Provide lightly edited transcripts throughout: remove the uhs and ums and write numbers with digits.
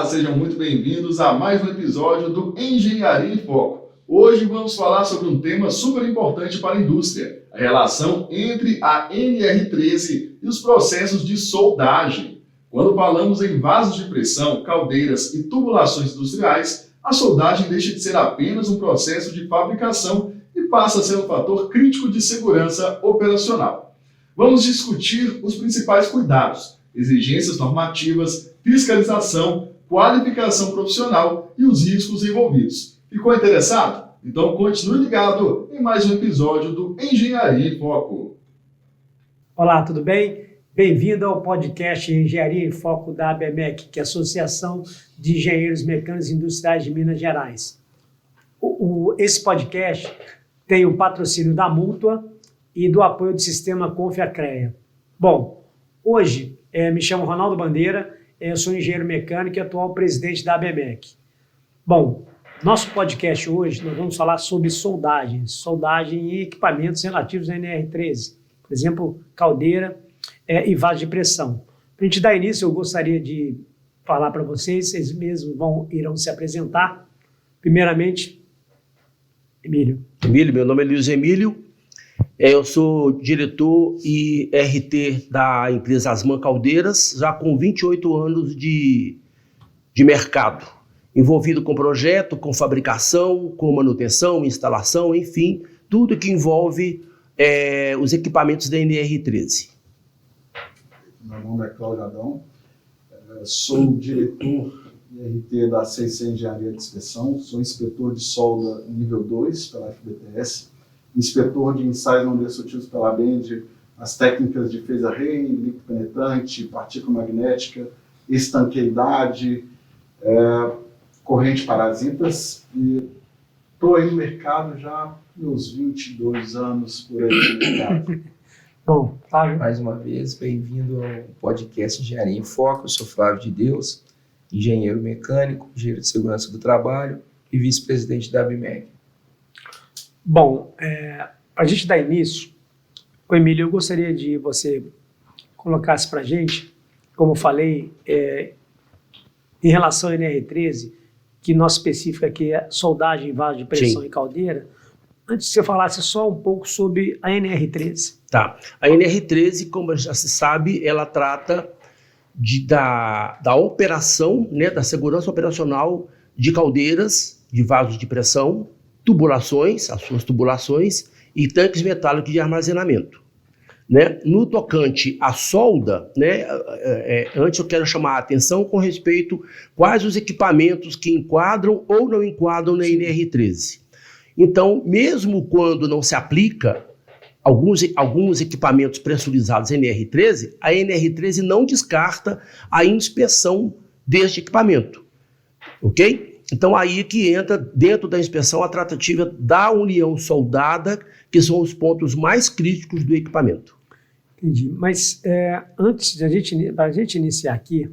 sejam muito bem-vindos a mais um episódio do Engenharia em Foco. Hoje vamos falar sobre um tema super importante para a indústria, a relação entre a NR13 e os processos de soldagem. Quando falamos em vasos de pressão, caldeiras e tubulações industriais, a soldagem deixa de ser apenas um processo de fabricação e passa a ser um fator crítico de segurança operacional. Vamos discutir os principais cuidados, exigências normativas, fiscalização, qualificação profissional e os riscos envolvidos. Ficou interessado? Então continue ligado em mais um episódio do Engenharia em Foco. Olá, tudo bem? Bem-vindo ao podcast Engenharia em Foco da ABMEC, que é a Associação de Engenheiros Mecânicos Industriais de Minas Gerais. Esse podcast tem o patrocínio da Mútua e do apoio do Sistema Confiacrea. Bom, hoje me chamo Ronaldo Bandeira, eu sou engenheiro mecânico e atual presidente da ABMEC. Bom, nosso podcast hoje nós vamos falar sobre soldagem e equipamentos relativos à NR13, por exemplo, caldeira e vaso de pressão. Para a gente dar início, eu gostaria de falar para vocês mesmos irão se apresentar. Primeiramente, Emílio. Meu nome é Luiz Emílio, eu sou diretor e RT da empresa Asman Caldeiras, já com 28 anos de mercado, envolvido com projeto, com fabricação, com manutenção, instalação, enfim, tudo que envolve os equipamentos da NR13. Meu nome é Cláudio Adão, sou diretor e RT da CC Engenharia de Inspeção, sou inspetor de solda nível 2 pela FBTS, inspetor de ensaios não destrutivos pela BEND, as técnicas de phase-array, líquido penetrante, partícula magnética, estanqueidade, corrente parasitas, e estou aí no mercado já há meus 22 anos por aí no mercado. Bom, Flávio. Mais uma vez, bem-vindo ao podcast Engenharia em Foco. Eu sou Flávio de Deus, engenheiro mecânico, engenheiro de segurança do trabalho e vice-presidente da ABMEC. Bom, para a gente dar início, Emílio, eu gostaria de você colocasse para a gente, como eu falei, em relação à NR13, que nosso específico aqui é soldagem, vaso de pressão e caldeira. Antes que você falasse só um pouco sobre a NR13. Tá. A NR13, como já se sabe, ela trata da operação, né, da segurança operacional de caldeiras, de vasos de pressão, tubulações, as suas tubulações e tanques metálicos de armazenamento. Né? No tocante à solda, né, antes eu quero chamar a atenção com respeito quais os equipamentos que enquadram ou não enquadram na NR13. Então, mesmo quando não se aplica alguns equipamentos pressurizados NR13, a NR13 não descarta a inspeção deste equipamento, ok? Então, aí que entra dentro da inspeção a tratativa da união soldada, que são os pontos mais críticos do equipamento. Entendi. Mas antes de a gente iniciar aqui,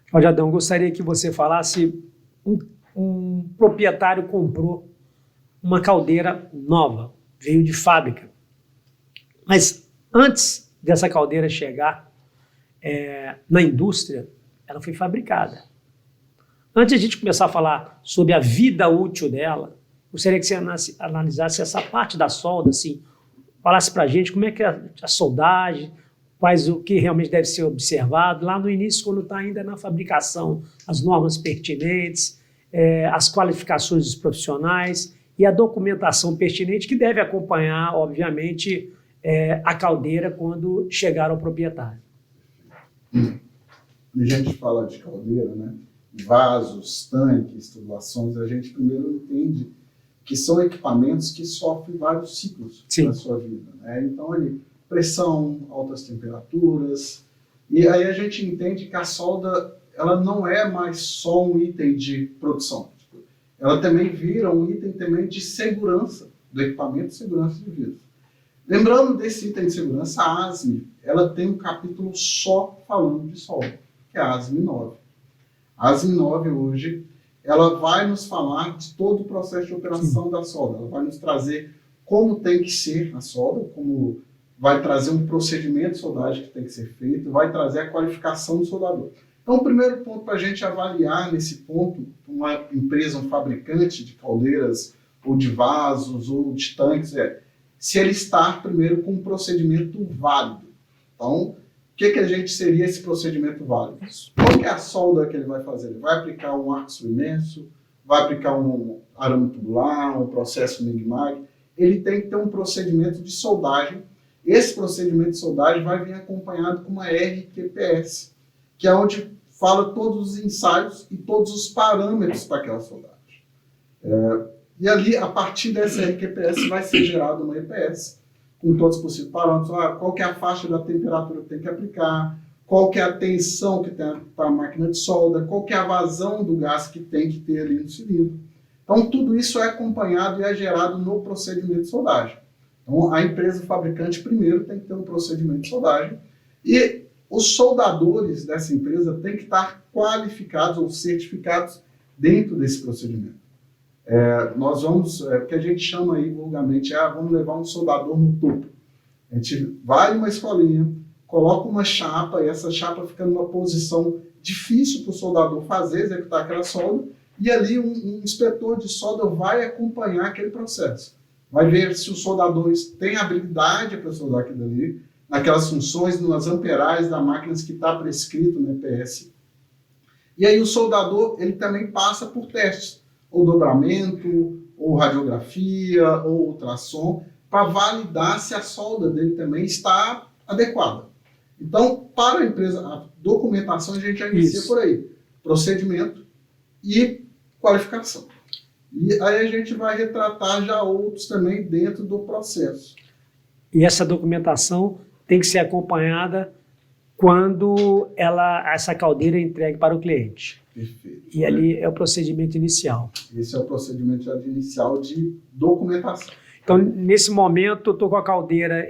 Cláudio Adão, gostaria que você falasse, um proprietário comprou uma caldeira nova, veio de fábrica. Mas antes dessa caldeira chegar na indústria, ela foi fabricada. Antes de a gente começar a falar sobre a vida útil dela, gostaria que você analisasse essa parte da solda, assim, falasse para a gente como é que é a soldagem, o que realmente deve ser observado, lá no início, quando está ainda na fabricação, as normas pertinentes, as qualificações dos profissionais e a documentação pertinente que deve acompanhar, obviamente, a caldeira quando chegar ao proprietário. A gente fala de caldeira, né? Vasos, tanques, tubulações, a gente primeiro entende que são equipamentos que sofrem vários ciclos na sua vida. Né? Então, pressão, altas temperaturas, e aí a gente entende que a solda ela não é mais só um item de produção. Ela também vira um item também de segurança do equipamento e segurança de vida. Lembrando desse item de segurança, a ASME, ela tem um capítulo só falando de solda, que é a ASME 9. A ASME 9 hoje, ela vai nos falar de todo o processo de operação da solda. Ela vai nos trazer como tem que ser a solda, como vai trazer um procedimento de soldagem que tem que ser feito, vai trazer a qualificação do soldador. Então, o primeiro ponto para a gente avaliar nesse ponto, uma empresa, um fabricante de caldeiras, ou de vasos, ou de tanques, se ele está primeiro com um procedimento válido. Então, o que a gente seria esse procedimento válido? Qual que é a solda que ele vai fazer? Ele vai aplicar um arco submerso, vai aplicar um arame tubular, um processo MIG-MAG. Ele tem que ter um procedimento de soldagem. Esse procedimento de soldagem vai vir acompanhado com uma RQPS, que é onde fala todos os ensaios e todos os parâmetros para aquela soldagem. E ali, a partir dessa RQPS, vai ser gerada uma EPS, com todos os possíveis parâmetros. Qual que é a faixa da temperatura que tem que aplicar, qual que é a tensão que tem para a máquina de solda, qual que é a vazão do gás que tem que ter ali no cilindro. Então, tudo isso é acompanhado e é gerado no procedimento de soldagem. Então, a empresa fabricante primeiro tem que ter um procedimento de soldagem e os soldadores dessa empresa têm que estar qualificados ou certificados dentro desse procedimento. Nós vamos, o que a gente chama aí vulgarmente, vamos levar um soldador no topo. A gente vai numa escolinha, coloca uma chapa e essa chapa fica numa posição difícil para o soldador fazer, executar aquela solda, e ali um inspetor de solda vai acompanhar aquele processo. Vai ver se os soldadores têm habilidade para soldar aquilo ali, naquelas funções, nas amperagens da máquina que está prescrito no EPS. E aí o soldador, ele também passa por testes, ou dobramento, ou radiografia, ou ultrassom, para validar se a solda dele também está adequada. Então, para a empresa, a documentação a gente já inicia por aí. Procedimento e qualificação. E aí a gente vai retratar já outros também dentro do processo. E essa documentação tem que ser acompanhada quando essa caldeira é entregue para o cliente. Perfeito. E ali é o procedimento inicial. Esse é o procedimento inicial de documentação. Então, nesse momento, eu estou com a caldeira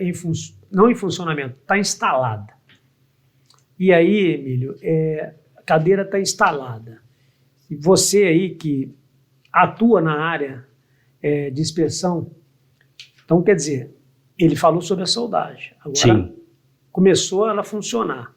não em funcionamento, está instalada. E aí, Emílio, a caldeira está instalada. E você aí que atua na área de inspeção, então, quer dizer, ele falou sobre a soldagem. Agora, Sim. Começou ela a funcionar.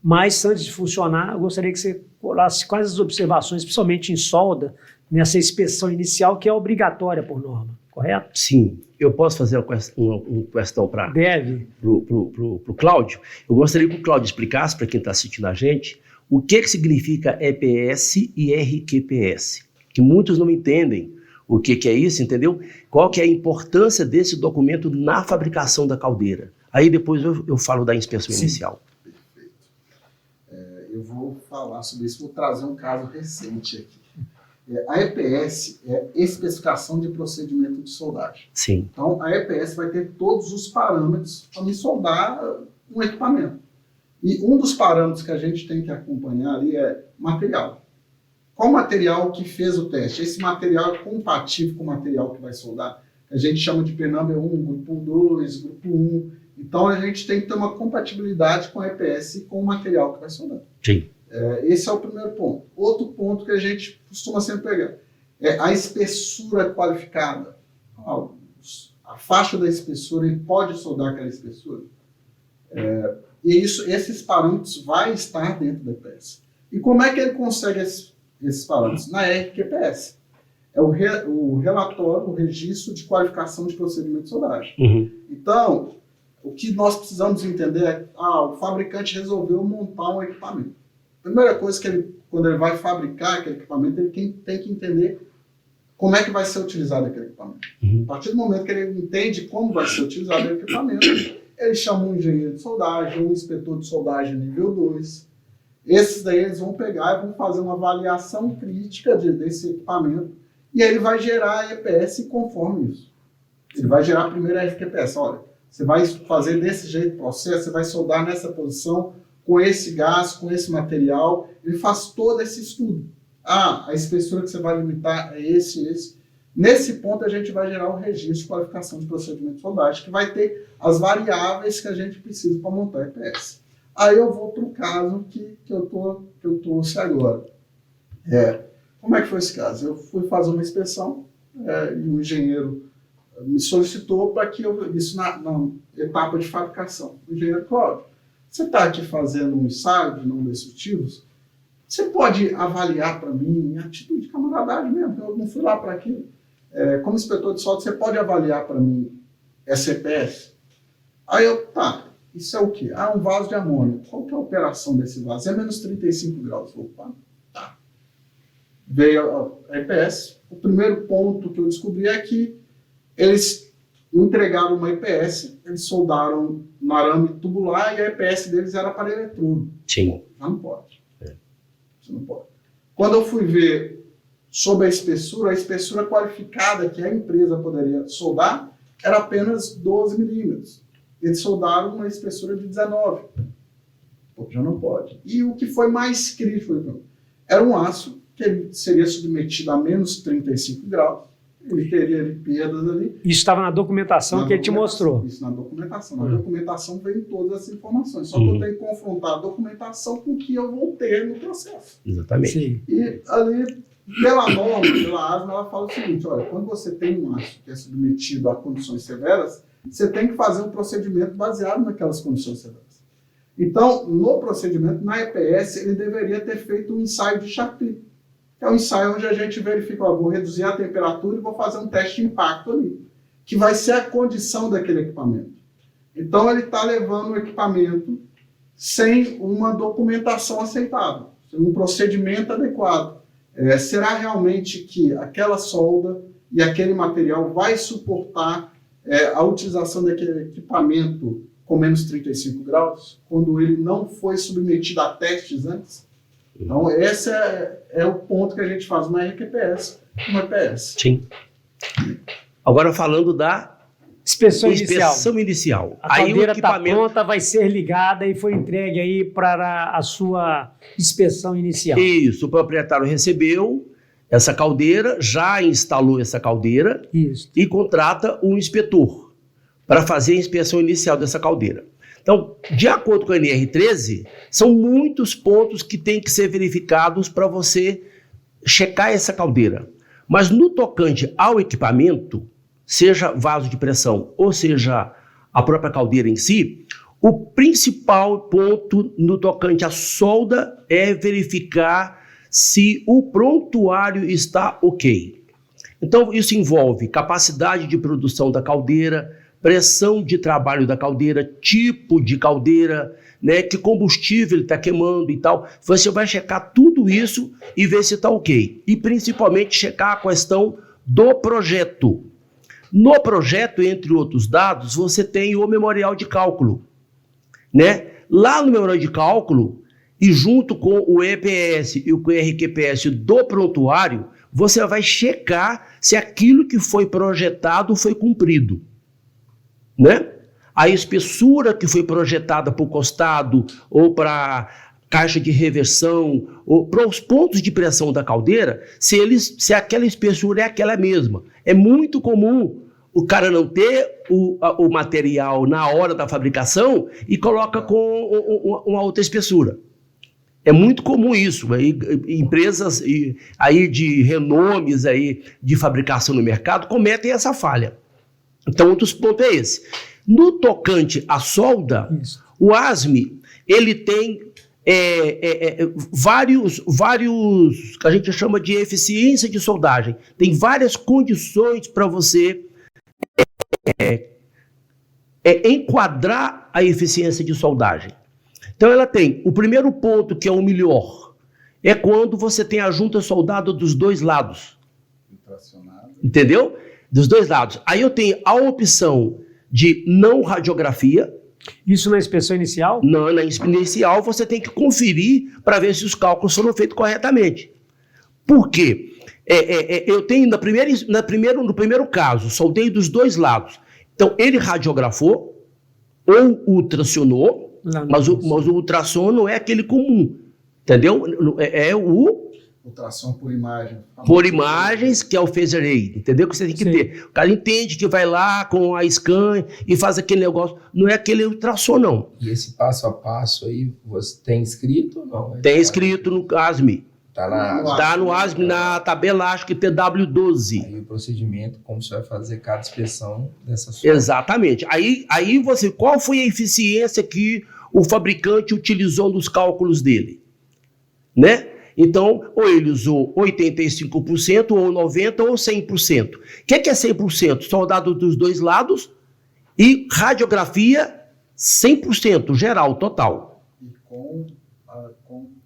Mas, antes de funcionar, eu gostaria que você colasse quais as observações, principalmente em solda, nessa inspeção inicial, que é obrigatória por norma, correto? Sim. Eu posso fazer uma questão para o Cláudio? Eu gostaria que o Cláudio explicasse para quem está assistindo a gente o que significa EPS e RQPS, que muitos não entendem o que é isso, entendeu? Qual que é a importância desse documento na fabricação da caldeira. Aí depois eu falo da inspeção inicial. Perfeito. Eu vou falar sobre isso, vou trazer um caso recente aqui. A EPS é especificação de procedimento de soldagem. Sim. Então, a EPS vai ter todos os parâmetros para me soldar um equipamento. E um dos parâmetros que a gente tem que acompanhar ali é material. Qual material que fez o teste? Esse material é compatível com o material que vai soldar? A gente chama de P-Number 1, grupo 2, grupo 1. Então, a gente tem que ter uma compatibilidade com a EPS e com o material que vai soldar. Sim. Esse é o primeiro ponto. Outro ponto que a gente costuma sempre pegar é a espessura qualificada. A faixa da espessura, ele pode soldar aquela espessura. E esses parâmetros vão estar dentro da EPS. E como é que ele consegue esses parâmetros? Na RQPS. É o relatório, o registro de qualificação de procedimento de soldagem. Uhum. Então, o que nós precisamos entender é que o fabricante resolveu montar um equipamento. A primeira coisa que quando ele vai fabricar aquele equipamento, ele tem que entender como é que vai ser utilizado aquele equipamento. Uhum. A partir do momento que ele entende como vai ser utilizado aquele equipamento, ele chama um engenheiro de soldagem, um inspetor de soldagem nível 2. Esses daí eles vão pegar e vão fazer uma avaliação crítica desse equipamento e aí ele vai gerar a EPS conforme isso. Ele vai gerar primeiro a RQPS. Olha, você vai fazer desse jeito o processo, você vai soldar nessa posição, com esse gás, com esse material. Ele faz todo esse estudo. A espessura que você vai limitar é esse. Nesse ponto, a gente vai gerar o registro de qualificação de procedimento de soldagem, que vai ter as variáveis que a gente precisa para montar a EPS. Aí eu vou para o caso que eu trouxe agora. Como é que foi esse caso? Eu fui fazer uma inspeção e o engenheiro me solicitou para que isso na etapa de fabricação. O engenheiro Cláudio, você está aqui fazendo um ensaio de não destrutivos você pode avaliar para mim, em atitude de camaradagem mesmo, eu não fui lá para aquilo. Como inspetor de solda, você pode avaliar para mim essa EPS? Aí eu, tá, isso é o quê? Ah, um vaso de amônia. Qual que é a operação desse vaso? É menos 35 graus. Opa, tá. Veio a EPS. O primeiro ponto que eu descobri é que eles entregaram uma EPS, eles soldaram no arame tubular e a EPS deles era para eletrodo. Sim. Já não pode. Você não pode. Quando eu fui ver sobre a espessura qualificada que a empresa poderia soldar era apenas 12 milímetros. Eles soldaram uma espessura de 19. Pô, já não pode. E o que foi mais crítico era um aço que ele seria submetido a menos 35 graus. Ele teria perdas ali. Isso estava na documentação que ele te mostrou. Isso na documentação. Na documentação vem todas as informações. Só que eu tenho que confrontar a documentação com o que eu vou ter no processo. Exatamente. Sim. E ali, pela norma, pela ASME, ela fala o seguinte, olha, quando você tem um aço que é submetido a condições severas, você tem que fazer um procedimento baseado naquelas condições severas. Então, no procedimento, na EPS, ele deveria ter feito um ensaio de Chapuis, que é um ensaio onde a gente verifica, ó, vou reduzir a temperatura e vou fazer um teste de impacto ali, que vai ser a condição daquele equipamento. Então, ele está levando o equipamento sem uma documentação aceitável, sem um procedimento adequado. Será realmente que aquela solda e aquele material vai suportar a utilização daquele equipamento com menos 35 graus, quando ele não foi submetido a testes antes? Então, esse é o ponto que a gente faz uma RQPS, uma EPS. Sim. Agora falando da inspeção inicial. A caldeira está pronta, vai ser ligada e foi entregue aí para a sua inspeção inicial. Isso, o proprietário recebeu essa caldeira, já instalou essa caldeira. Isso. E contrata um inspetor para fazer a inspeção inicial dessa caldeira. Então, de acordo com a NR13, são muitos pontos que têm que ser verificados para você checar essa caldeira. Mas no tocante ao equipamento, seja vaso de pressão ou seja a própria caldeira em si, o principal ponto no tocante à solda é verificar se o prontuário está ok. Então, isso envolve capacidade de produção da caldeira, pressão de trabalho da caldeira, tipo de caldeira, né, que combustível ele está queimando e tal. Você vai checar tudo isso e ver se está ok. E principalmente checar a questão do projeto. No projeto, entre outros dados, você tem o memorial de cálculo, né? Lá no memorial de cálculo, e junto com o EPS e o QRQPS do prontuário, você vai checar se aquilo que foi projetado foi cumprido, né? A espessura que foi projetada para o costado ou para caixa de reversão ou para os pontos de pressão da caldeira, se aquela espessura é aquela mesma. É muito comum o cara não ter o material na hora da fabricação e coloca com uma outra espessura. É muito comum isso. Aí, empresas aí de renomes aí de fabricação no mercado cometem essa falha. Então, um dos pontos é esse. No tocante à solda, o ASME, ele tem vários que a gente chama de eficiência de soldagem. Tem várias condições para você enquadrar a eficiência de soldagem. Então, ela tem o primeiro ponto, que é o melhor, é quando você tem a junta soldada dos dois lados. Entendeu? Dos dois lados. Aí eu tenho a opção de não radiografia. Isso na inspeção inicial? Não, na inspeção inicial você tem que conferir para ver se os cálculos foram feitos corretamente. Por quê? Eu tenho no primeiro caso, soldei dos dois lados. Então ele radiografou ou ultracionou, mas o ultrassom não é aquele comum, entendeu? É o ultrassom por imagem. Por imagens, que é o phaser ray, entendeu? Que você tem que ter. O cara entende que vai lá com a scan e faz aquele negócio. Não é aquele ultrassom, não. E esse passo a passo aí, você tem escrito ou não? Tem escrito no ASME. Tá no ASME, na tabela, acho que TW12. Aí o procedimento, como você vai fazer cada inspeção dessa solda. Exatamente. Aí você, qual foi a eficiência que o fabricante utilizou nos cálculos dele? Né? Então, ou ele usou 85%, ou 90%, ou 100%. O que é 100%? Soldado dos dois lados e radiografia 100%, geral, total. E com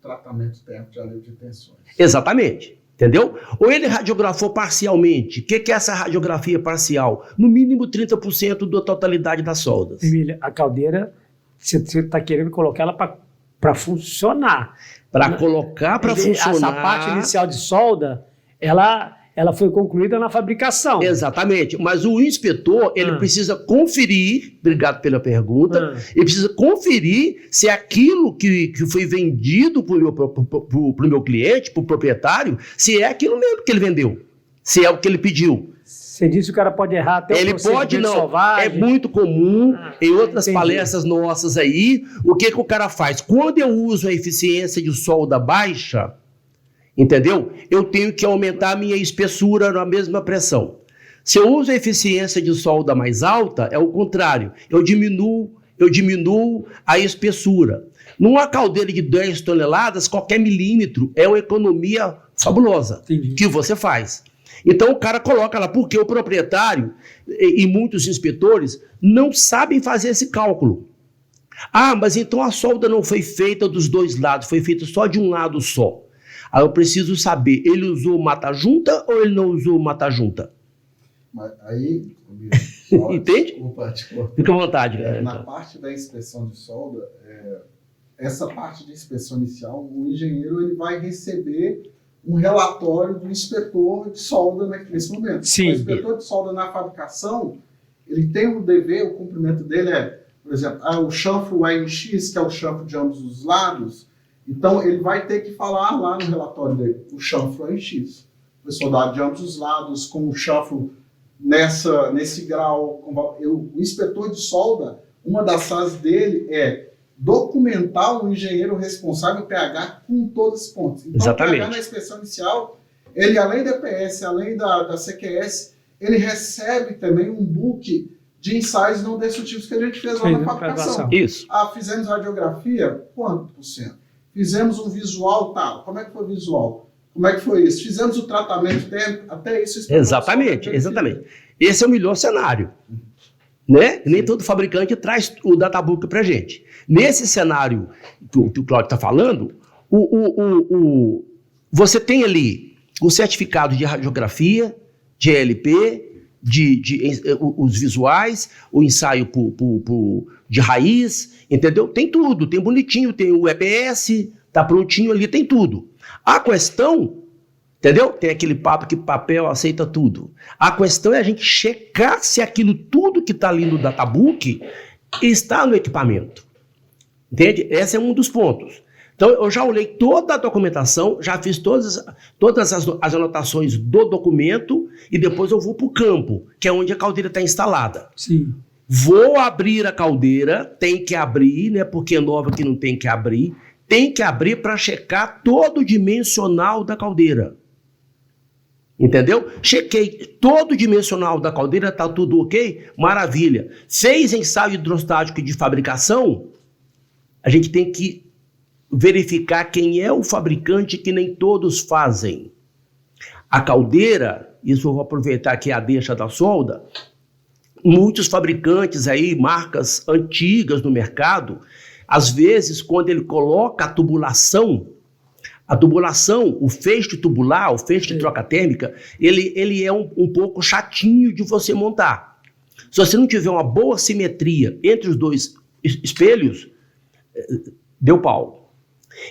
tratamento térmico de alívio de tensões. Exatamente. Entendeu? Ou ele radiografou parcialmente. O que é essa radiografia parcial? No mínimo 30% da totalidade das soldas. Emília, a caldeira, você está querendo colocar ela para funcionar. Para colocar para funcionar. Essa parte inicial de solda, ela foi concluída na fabricação. Exatamente. Mas o inspetor, ele precisa conferir, obrigado pela pergunta, ele precisa conferir se aquilo que foi vendido para o meu cliente, para o proprietário, se é aquilo mesmo que ele vendeu, se é o que ele pediu. Você disse que o cara pode errar até ele o procedimento pode não. selvagem. É muito comum em outras entendi. palestras nossas aí, o que o cara faz? Quando eu uso a eficiência de solda baixa, entendeu? Eu tenho que aumentar a minha espessura na mesma pressão. Se eu uso a eficiência de solda mais alta, é o contrário. Eu diminuo a espessura. Numa caldeira de 10 toneladas, qualquer milímetro é uma economia fabulosa que você faz. Então o cara coloca lá, porque o proprietário e muitos inspetores não sabem fazer esse cálculo. Ah, mas então a solda não foi feita dos dois lados, foi feita só de um lado só. Aí eu preciso saber, ele usou mata-junta ou ele não usou mata-junta? Mas aí... Entende? Desculpa, fica à vontade. Na parte da inspeção de solda, essa parte de inspeção inicial, o engenheiro ele vai receber um relatório do inspetor de solda nesse momento. Sim. O inspetor de solda na fabricação, ele tem um dever, o cumprimento dele por exemplo, o chanfro é em X, que é o chanfro de ambos os lados, então ele vai ter que falar lá no relatório dele, o chanfro é em X. O soldado de ambos os lados, com o chanfro nesse grau. O inspetor de solda, uma das fases dele é documentar o engenheiro responsável pH com todos os pontos. Então, exatamente. O pH na inspeção inicial, ele além da EPS, além da CQS, ele recebe também um book de ensaios não destrutivos que a gente fez lá na fabricação. Isso. Fizemos radiografia, quanto por cento? Fizemos um visual, tal. Como é que foi o visual? Como é que foi isso? Fizemos o tratamento térmico, até isso. Exatamente. Esse é o melhor cenário. Né? Nem todo fabricante traz o databook para a gente. Nesse cenário que o Cláudio está falando, você tem ali o certificado de radiografia, de ELP, os visuais, o ensaio de raiz, entendeu? Tem tudo, tem bonitinho, tem o EPS, tá prontinho ali, tem tudo. A questão, entendeu? Tem aquele papo que papel aceita tudo. A questão é a gente checar se aquilo tudo que está ali no databook está no equipamento. Entende? Esse é um dos pontos. Então, eu já olhei toda a documentação, já fiz todas as anotações do documento e depois eu vou para o campo, que é onde a caldeira está instalada. Sim. Vou abrir a caldeira, tem que abrir, né? Porque é nova que não tem que abrir. Tem que abrir para checar todo o dimensional da caldeira. Entendeu? Chequei todo o dimensional da caldeira, tá tudo ok? Maravilha. Fez ensaio hidrostático de fabricação, a gente tem que verificar quem é o fabricante, que nem todos fazem. A caldeira, isso eu vou aproveitar aqui a deixa da solda, muitos fabricantes aí, marcas antigas no mercado, às vezes quando ele coloca a tubulação, o feixe tubular, o feixe de troca térmica, ele é um pouco chatinho de você montar. Se você não tiver uma boa simetria entre os dois espelhos, deu pau.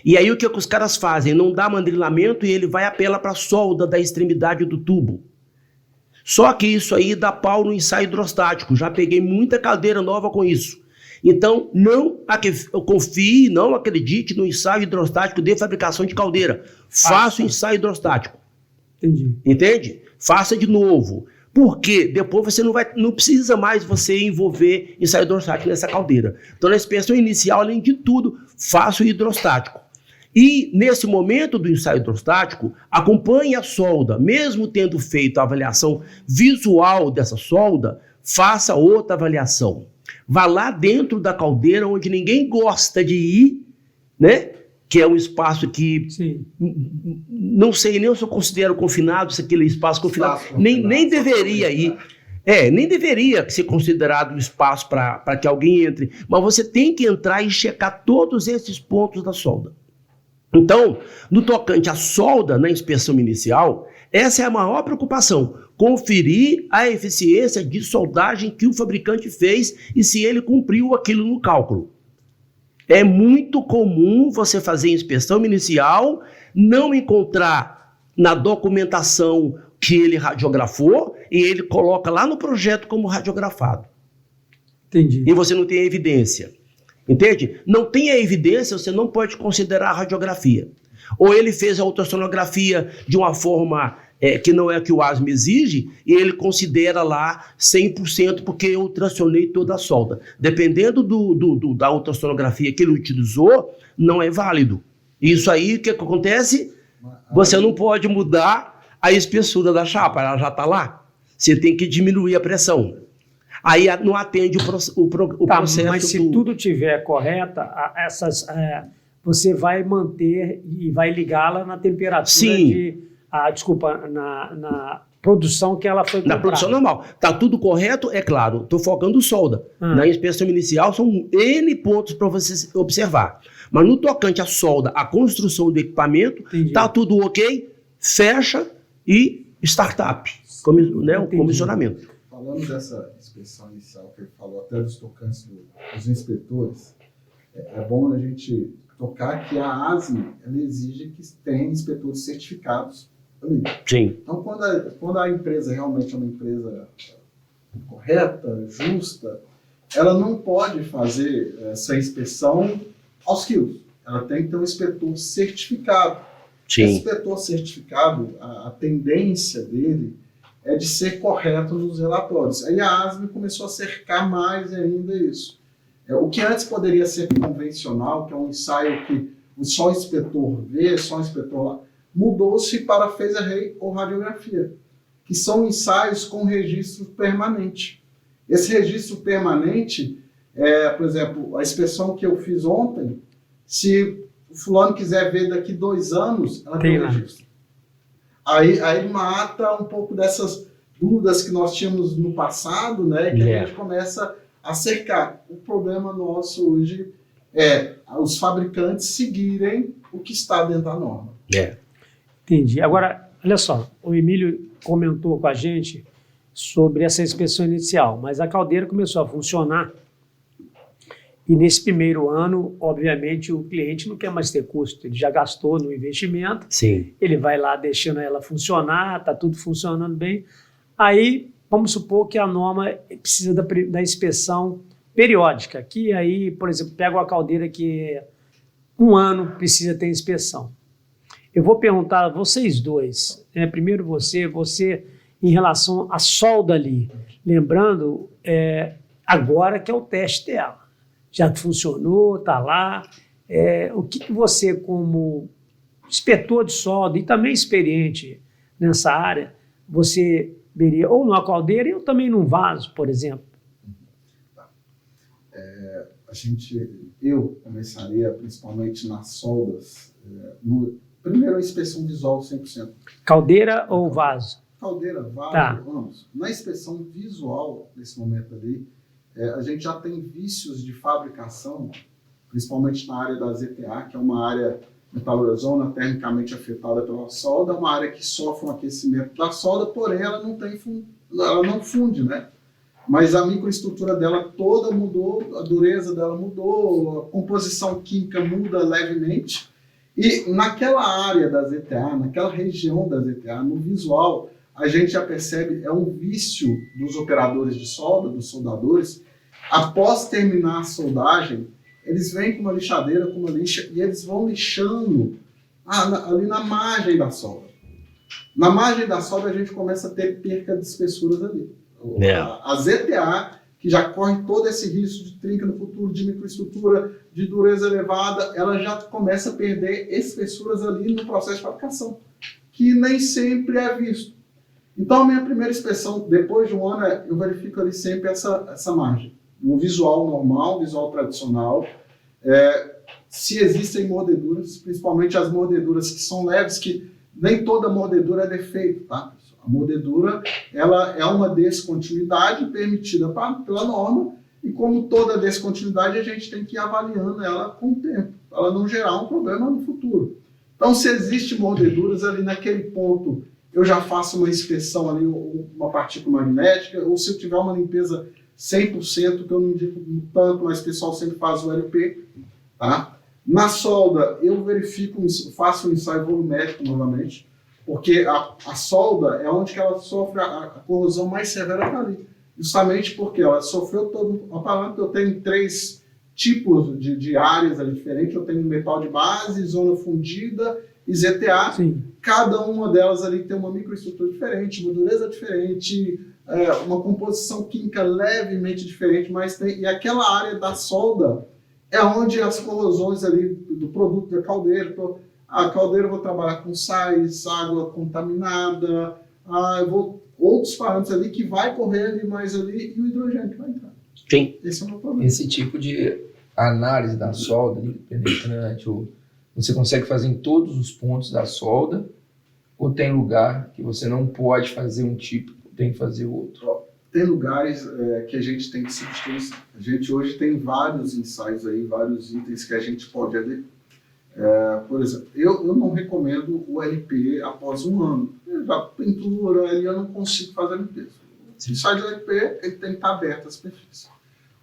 E aí o que os caras fazem? Não dá mandrilamento e ele vai apelar para a solda da extremidade do tubo. Só que isso aí dá pau no ensaio hidrostático. Já peguei muita caldeira nova com isso. Então, não confie, não acredite no ensaio hidrostático de fabricação de caldeira. Faça o ensaio hidrostático. Entendi. Entende? Faça de novo. Porque depois você não precisa mais você envolver ensaio hidrostático nessa caldeira. Então, na inspeção inicial, além de tudo, faça o hidrostático. E, nesse momento do ensaio hidrostático, acompanhe a solda. Mesmo tendo feito a avaliação visual dessa solda, faça outra avaliação. Vá lá dentro da caldeira, onde ninguém gosta de ir, né? que é um espaço que Sim. não sei nem se eu considero confinado, se aquele espaço confinado, nem deveria ir. Nem deveria ser considerado um espaço para que alguém entre, mas você tem que entrar e checar todos esses pontos da solda. Então, no tocante à solda na inspeção inicial, essa é a maior preocupação, conferir a eficiência de soldagem que o fabricante fez e se ele cumpriu aquilo no cálculo. É muito comum você fazer inspeção inicial, não encontrar na documentação que ele radiografou e ele coloca lá no projeto como radiografado. Entendi. E você não tem a evidência. Entende? Não tem a evidência, você não pode considerar a radiografia. Ou ele fez a ultrassonografia de uma forma que não é a que o ASME exige, e ele considera lá 100% porque eu ultrassonei toda a solda. Dependendo da ultrassonografia que ele utilizou, não é válido. Isso aí, o que acontece? Você não pode mudar a espessura da chapa, ela já está lá. Você tem que diminuir a pressão. Aí não atende o processo. Mas se tudo estiver correta, você vai manter e vai ligá-la na temperatura Sim. na produção que ela foi comprada. Na produção normal. Está tudo correto? É claro. Estou focando solda. Na inspeção inicial são N pontos para você observar. Mas no tocante à solda, a construção do equipamento, está tudo ok, fecha e startup, o comissionamento. Falando dessa inspeção inicial que ele falou, até dos tocantes dos inspetores, é bom a gente tocar que a ASME ela exige que tenha inspetores certificados ali. Sim. Então, quando a empresa realmente é uma empresa correta, justa, ela não pode fazer essa inspeção aos quilos. Ela tem que ter um inspetor certificado. Sim. Esse inspetor certificado, a tendência dele é de ser correto nos relatórios. Aí a ASME começou a cercar mais ainda isso. O que antes poderia ser convencional, que é um ensaio que só o inspetor vê, só o inspetor lá, mudou-se para phaser-ray ou radiografia, que são ensaios com registro permanente. Esse registro permanente, por exemplo, a inspeção que eu fiz ontem, se o fulano quiser ver daqui 2 anos, ela tem registro. Aí mata um pouco dessas dúvidas que nós tínhamos no passado, né, que a gente começa a cercar. O problema nosso hoje é os fabricantes seguirem o que está dentro da norma. Entendi. Agora, olha só, o Emílio comentou com a gente sobre essa inspeção inicial, mas a caldeira começou a funcionar e nesse primeiro ano, obviamente, o cliente não quer mais ter custo, ele já gastou no investimento, Sim. Ele vai lá deixando ela funcionar, está tudo funcionando bem, aí vamos supor que a norma precisa da inspeção periódica, que aí, por exemplo, pega uma caldeira que 1 ano precisa ter inspeção. Eu vou perguntar a vocês dois, primeiro você em relação à solda ali, lembrando agora que é o teste dela, já funcionou, está lá, o que você como inspetor de solda e também experiente nessa área, você veria ou numa caldeira ou também num vaso, por exemplo? Eu começaria principalmente nas soldas, primeiro a inspeção visual 100%. Caldeira ou vaso? Caldeira, vaso, ambos. Na inspeção visual, nesse momento ali, a gente já tem vícios de fabricação, principalmente na área da ZTA, que é uma área metalorezona termicamente afetada pela solda, uma área que sofre um aquecimento da solda, porém ela não funde, né? Mas a microestrutura dela toda mudou, a dureza dela mudou, a composição química muda levemente. E naquela área da ZTA, naquela região da ZTA, no visual, a gente já percebe, um vício dos operadores de solda, dos soldadores. Após terminar a soldagem, eles vêm com uma lixadeira, com uma lixa, e eles vão lixando ali na margem da solda. Na margem da solda, a gente começa a ter perca de espessuras ali. A ZTA, que já corre todo esse risco de trinca no futuro, de microestrutura, de dureza elevada, ela já começa a perder espessuras ali no processo de fabricação, que nem sempre é visto. Então, a minha primeira inspeção, depois de 1 ano, eu verifico ali sempre essa margem. Um visual normal, visual tradicional. se existem mordeduras, principalmente as mordeduras que são leves, que nem toda mordedura é defeito, tá? A mordedura, ela é uma descontinuidade permitida pela norma, e como toda descontinuidade, a gente tem que ir avaliando ela com o tempo, para ela não gerar um problema no futuro. Então, se existem mordeduras ali naquele ponto, eu já faço uma inspeção ali, uma partícula magnética, ou se eu tiver uma limpeza 100%, que eu não indico tanto, mas o pessoal sempre faz o LP, tá? Na solda, eu faço um ensaio volumétrico novamente, porque a solda é onde que ela sofre a corrosão mais severa para ali. Justamente porque ela sofreu todo o parâmetro. Eu tenho 3 tipos de áreas ali diferentes. Eu tenho metal de base, zona fundida e ZTA. Sim. Cada uma delas ali tem uma microestrutura diferente, uma dureza diferente, uma composição química levemente diferente, mas tem... E aquela área da solda é onde as corrosões ali do produto da caldeira... A caldeira eu vou trabalhar com sais, água contaminada, outros parâmetros ali que vai correr ali mais ali e o hidrogênio que vai entrar. Sim. Esse é o meu problema. Esse tipo de análise da solda, penetrante, você consegue fazer em todos os pontos da solda, ou tem lugar que você não pode fazer um tipo, tem que fazer outro? Tem lugares que a gente tem que substituir. A gente hoje tem vários ensaios aí, vários itens que a gente pode adequar. Por exemplo, eu não recomendo o LP após 1 ano. A pintura ali eu não consigo fazer a limpeza. O ensaio de LP ele tem que estar aberto à superfície.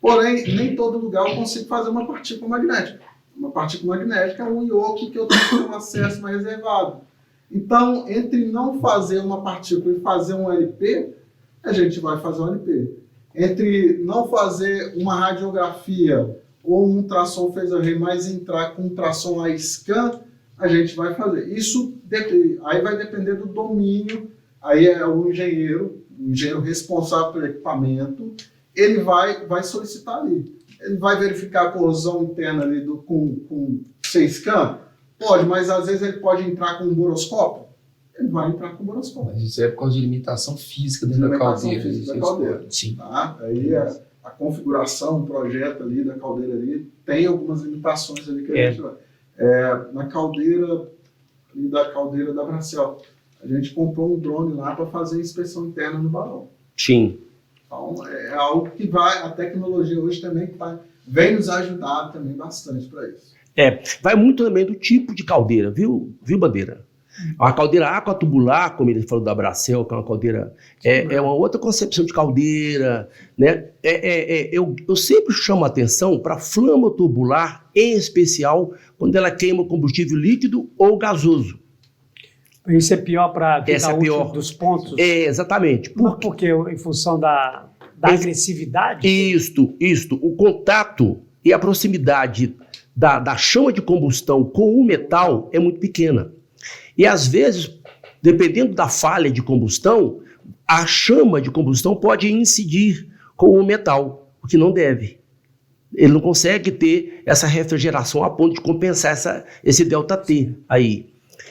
Porém, nem todo lugar eu consigo fazer uma partícula magnética. Uma partícula magnética é um ioque que eu tenho que ter um acesso mais reservado. Então, entre não fazer uma partícula e fazer um LP, a gente vai fazer um LP. Entre não fazer uma radiografia ou um ultrassom phaser-ray, mas entrar com um ultrassom a scan, a gente vai fazer. Isso aí vai depender do domínio, aí é o engenheiro responsável pelo equipamento, ele vai solicitar ali. Ele vai verificar a corrosão interna ali com C-scan? Pode, mas às vezes ele pode entrar com um boroscópio? Ele vai entrar com o boroscópio. Mas isso é por causa de limitação física dentro da caldeira. Sim. Tá? Aí a configuração, o projeto ali da caldeira ali, tem algumas limitações ali que a gente vai. Na caldeira da Bracel, a gente comprou um drone lá para fazer a inspeção interna no balão. Sim. Então, é algo que a tecnologia hoje também vem nos ajudar também bastante para isso. Vai muito também do tipo de caldeira, viu Bandeira? A caldeira aquatubular, como ele falou da Bracel, que é uma caldeira, é uma outra concepção de caldeira, né? Eu sempre chamo a atenção para a flama tubular, em especial quando ela queima combustível líquido ou gasoso. Isso é pior para ficar útil dos pontos? Exatamente. Porque em função da agressividade? Isto. O contato e a proximidade da chama de combustão com o metal é muito pequena. E às vezes, dependendo da falha de combustão, a chama de combustão pode incidir com o metal, o que não deve. Ele não consegue ter essa refrigeração a ponto de compensar esse ΔT aí.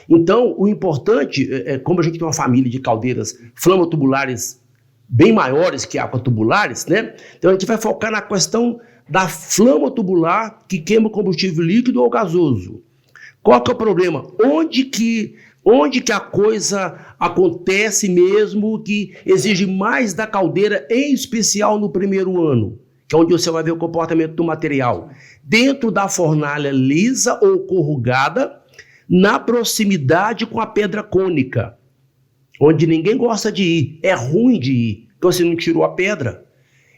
Então, o importante, como a gente tem uma família de caldeiras flamotubulares bem maiores que aquatubulares, né? Então a gente vai focar na questão da flama tubular que queima combustível líquido ou gasoso. Qual que é o problema? Onde que a coisa acontece mesmo, que exige mais da caldeira, em especial no primeiro ano, que é onde você vai ver o comportamento do material? Dentro da fornalha lisa ou corrugada, na proximidade com a pedra cônica, onde ninguém gosta de ir, é ruim de ir, porque você não tirou a pedra.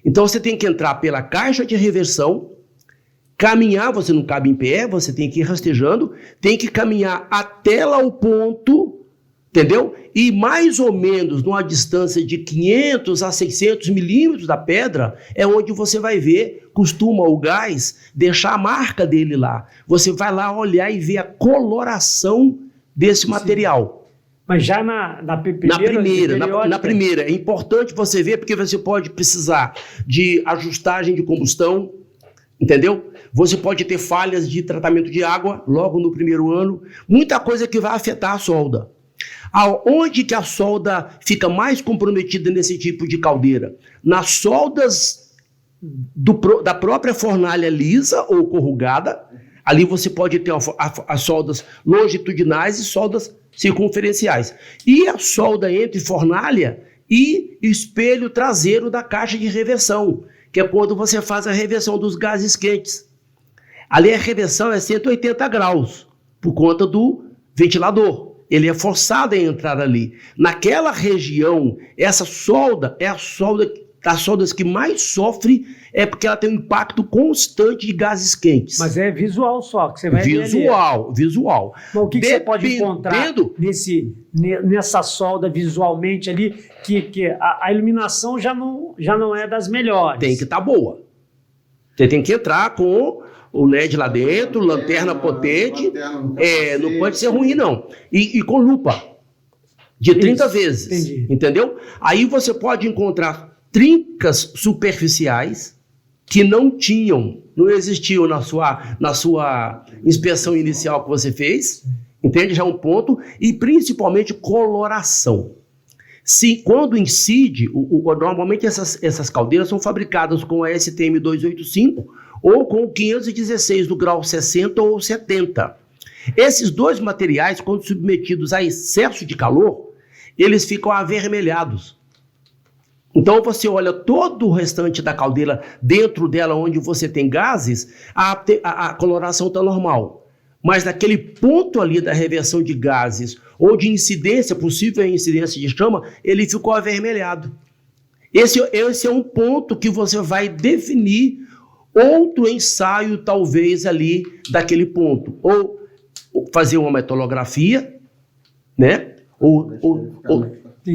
Então você tem que entrar pela caixa de reversão, caminhar, você não cabe em pé, você tem que ir rastejando, tem que caminhar até lá o ponto, entendeu? E mais ou menos numa distância de 500 a 600 milímetros da pedra é onde você vai ver, costuma o gás deixar a marca dele lá. Você vai lá olhar e ver a coloração desse material. Mas já na primeira. É importante você ver, porque você pode precisar de ajustagem de combustão, entendeu? Você pode ter falhas de tratamento de água logo no primeiro ano. Muita coisa que vai afetar a solda. Aonde que a solda fica mais comprometida nesse tipo de caldeira? Nas soldas da própria fornalha lisa ou corrugada, Ali você pode ter as soldas longitudinais e soldas circunferenciais. E a solda entre fornalha e espelho traseiro da caixa de reversão, que é quando você faz a reversão dos gases quentes. Ali a reversão é 180 graus, por conta do ventilador. Ele é forçado a entrar ali. Naquela região, essa solda é a solda das soldas que mais sofre, é porque ela tem um impacto constante de gases quentes. Mas é visual só, que você vai ver ali. Visual. Mas o que você pode encontrar nessa solda visualmente ali, que a iluminação já não é das melhores. Tem que estar boa. Você tem que entrar com o LED lá dentro, lanterna potente, não pode ser ruim não. E com lupa, de 30 vezes, entendi. Entendeu? Aí você pode encontrar trincas superficiais que não existiam na sua inspeção inicial que você fez, entende? Já é um ponto, e principalmente coloração. Quando incide, normalmente essas caldeiras são fabricadas com a STM 285 ou com o 516 do grau 60 ou 70. Esses dois materiais, quando submetidos a excesso de calor, eles ficam avermelhados. Então você olha todo o restante da caldeira, dentro dela onde você tem gases, a coloração está normal. Mas naquele ponto ali da reversão de gases ou de incidência, possível incidência de chama, ele ficou avermelhado. Esse é um ponto que você vai definir outro ensaio, talvez, ali daquele ponto. Ou fazer uma metalografia, né?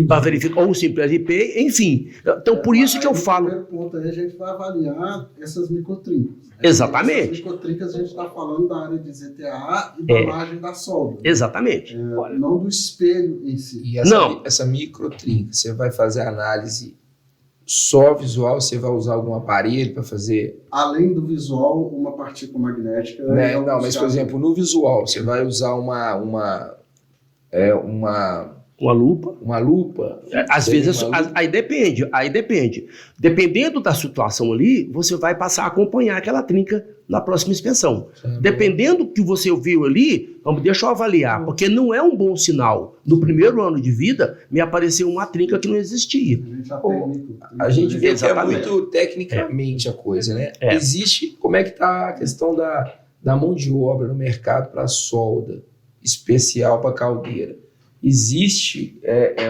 Para verificar, ou simples IP, enfim. Então, por isso que eu falo. No primeiro ponto aí, a gente vai avaliar essas microtrincas. Exatamente. Essas microtrincas, a gente está falando da área de ZTA e da margem da solda. Exatamente. Não do espelho em si. E essa microtrinca, você vai fazer análise só visual? Você vai usar algum aparelho para fazer? Além do visual, uma partícula magnética. Não, mas, por exemplo, no visual, você vai usar uma lupa? Uma lupa? Às vezes, aí depende. Dependendo da situação ali, você vai passar a acompanhar aquela trinca na próxima inspeção. Dependendo do que você viu ali, deixa eu avaliar, porque não é um bom sinal. No primeiro ano de vida, me apareceu uma trinca que não existia. A gente vê que é muito tecnicamente a coisa, né? Existe, como é que está a questão da mão de obra no mercado para solda especial para caldeira? Existe